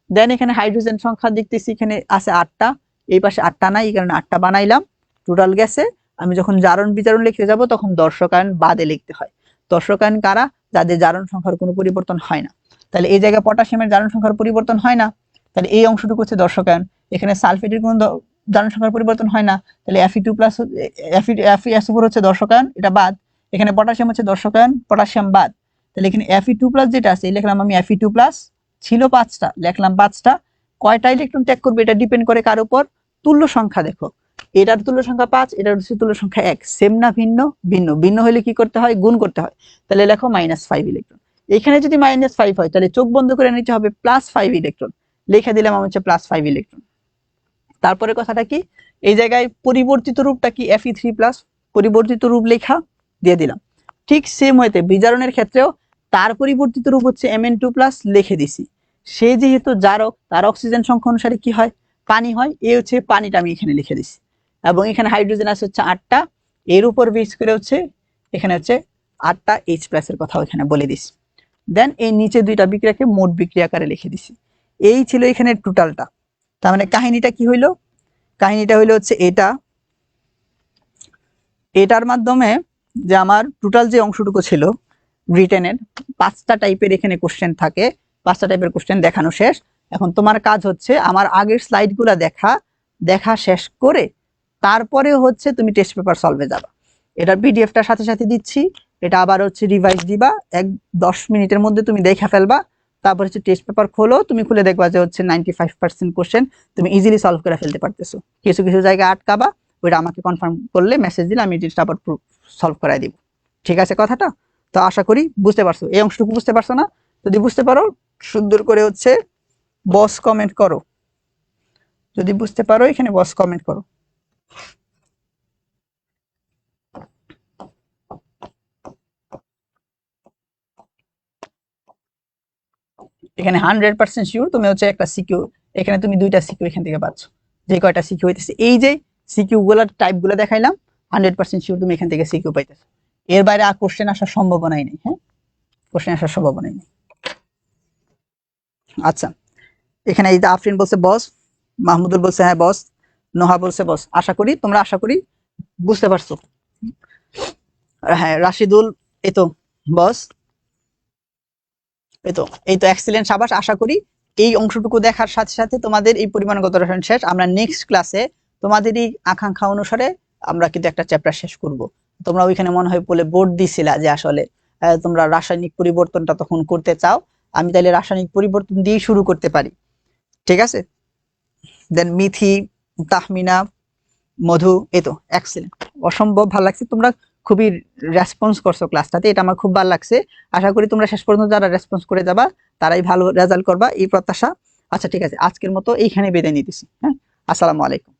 দেন এখানে হাইড্রোজেন সংখ্যা দেখতেছি, এখানে আছে 8টা, এই পাশে 8টা নাই, এই কারণে 8টা বানাইলাম। টোটাল গেছে। আমি যখন জারণ বিজারণ লিখতে যাব তখন দর্শকায়ন বাদে লিখতে হয়। দর্শকায়ন কারা, যাদের জারণ সংখ্যার কোনো পরিবর্তন হয় না। তাহলে এই জায়গায় পটাশিয়ামের জারণ সংখ্যার পরিবর্তন হয় না, তাহলে এই অংশটুকু হচ্ছে দর্শকায়ন। এখানে সালফেটের কোনো জারণ সংখ্যার পরিবর্তন হয় না, তাহলে Fe2+ FeSO4 হচ্ছে দর্শকায়ন, এটা বাদ। এখানে পটাশিয়াম হচ্ছে দর্শকায়ন, পটাশিয়াম বাদ। তাহলে এখানে Fe2+ যেটা আছে লিখলাম আমি Fe2+, ছিল 5টা, লিখলাম 5টা। কয়টা ইলেকট্রন ত্যাগ করবে এটা ডিপেন্ড করে কার উপর, তুল্য সংখ্যা। দেখো এটার তুল্য সংখ্যা 5, এটার হচ্ছে তুল্য সংখ্যা 1, সেম না ভিন্ন? ভিন্ন। ভিন্ন হলে কি করতে হয়, গুণ করতে হয়। তাহলে লেখো -5 ইলেকট্রন। এখানে যদি -5 হয় তাহলে চোখ বন্ধ করে নিতে হবে +5 ইলেকট্রন, লিখে দিলাম আমি হচ্ছে +5 ইলেকট্রন। তারপরে কথাটা কি, এই জায়গায় পরিবর্তিত রূপটা কি Fe3+, পরিবর্তিত রূপ লেখা দিয়ে দিলাম। ঠিক সেম ওয়েতে বিজারণের ক্ষেত্রেও তার পরিবর্তিত রূপ হচ্ছে Mn2+, লিখে দিছি। সে যেহেতু জারক, তার অক্সিজেন সংখ্যা অনুসারে কি হয়, পানি হয়, এই হচ্ছে পানিটা আমি এখানে লিখে দিছি। এবং এখানে হাইড্রোজেন আছে হচ্ছে 8টা, এর উপর বেস করে হচ্ছে এখানে হচ্ছে 8টা H+ এর কথাও এখানে বলে দিছি। দেন এই নিচে দুইটা বিক্রিয়াকে মোট বিক্রিয়া আকারে লিখে দিছি। এই ছিল এখানে টোটালটা। তার মানে কাহিনীটা কি হইলো, কাহিনীটা হইলো হচ্ছে এটার মাধ্যমে যে আমার টোটাল যে অংশটুকু ছিল রিটেনের 5টা টাইপের এখানে কোশ্চেন থাকে, 5টা টাইপের কোশ্চেন দেখানো শেষ। এখন তোমার কাজ হচ্ছে আমার আগের স্লাইডগুলো দেখা শেষ করে তারপরে হচ্ছে তুমি টেস্ট পেপার সলভে যাবা। এটার পিডিএফটার সাথে সাথে দিচ্ছি, এটা আবার হচ্ছে রিভাইজ দিবা, 10 মিনিটের মধ্যে তুমি দেখে ফেলবা। তারপর হচ্ছে টেস্ট পেপার খোলো, তুমি খুলে দেখবা যে হচ্ছে 95% কোশ্চেন তুমি ইজিলি সলভ করে ফেলতে পারতেছো। কিছু কিছু জায়গায় আটকাবা, ওইটা আমাকে কনফার্ম করলে মেসেজ দিলে আমি জিনিসটা আবার সলভ করাই দিব। ঠিক আছে কথাটা? তো আশা করি বুঝতে পারছো। এই অংশটুকু বুঝতে পারছো না? যদি বুঝতে পারো সুন্দর করে হচ্ছে বস কমেন্ট করো। যদি বুঝতে পারো এখানে বস কমেন্ট করো। এখানে 100% শিওর তুমি হচ্ছে একটা সিকিউ, এখানে তুমি 2টা সিকিউ এখান থেকে পাচ্ছ। যে কয়টা সিকিউ হইতেছে, এই যে সিকিউ গুলার টাইপ গুলো দেখাইলাম, 100% শিওর তুমি এখান থেকে সিকিউ পাইতেছো। এর বাইরে আর কোশ্চেন আসার সম্ভাবনাই নেই। হ্যাঁ, কোশ্চেন আসার সম্ভাবনাই নেই। আচ্ছা, এখানে এই যে আফরিন বলছে বস, মাহমুদুল বলছে হ্যাঁ বস, নোহা বলছে বস। আশা করি বুঝতে পারছো। হ্যাঁ রাশিদুল, এই তো বস, এই তো এক্সিলেন্ট, সাবাস। আশা করি এই অংশটুকু দেখার সাথে সাথে তোমাদের এই পরিমাণগত রসায়ন শেষ। আমরা নেক্সট ক্লাসে তোমাদের এই আকাঙ্ক্ষা অনুসারে আমরা কিন্তু একটা চ্যাপ্টার শেষ করব। তোমরা ওইখানে মনে হয় বলে বোর্ড দিছিলা যে আসলে তোমরা রাসায়নিক পরিবর্তনটা তখন করতে চাও, আমি তাইলে রাসায়নিক পরিবর্তন দিয়ে শুরু করতে পারি। ঠিক আছে? দেন মিথি, তাহমিনা, মধু, এই তো এক্সিলেন্ট, অসম্ভব ভালো লাগছে। তোমরা খুবই রেসপন্স করছো ক্লাসটাতে, এটা আমার খুব ভালো লাগছে। আশা করি তোমরা শেষ পর্যন্ত যারা রেসপন্স করে যাবা তারাই ভালো রেজাল্ট করবা, এই প্রত্যাশা। আচ্ছা ঠিক আছে, আজকের মতো এইখানে বিদায় নিতেছি। হ্যাঁ, আসসালামু আলাইকুম।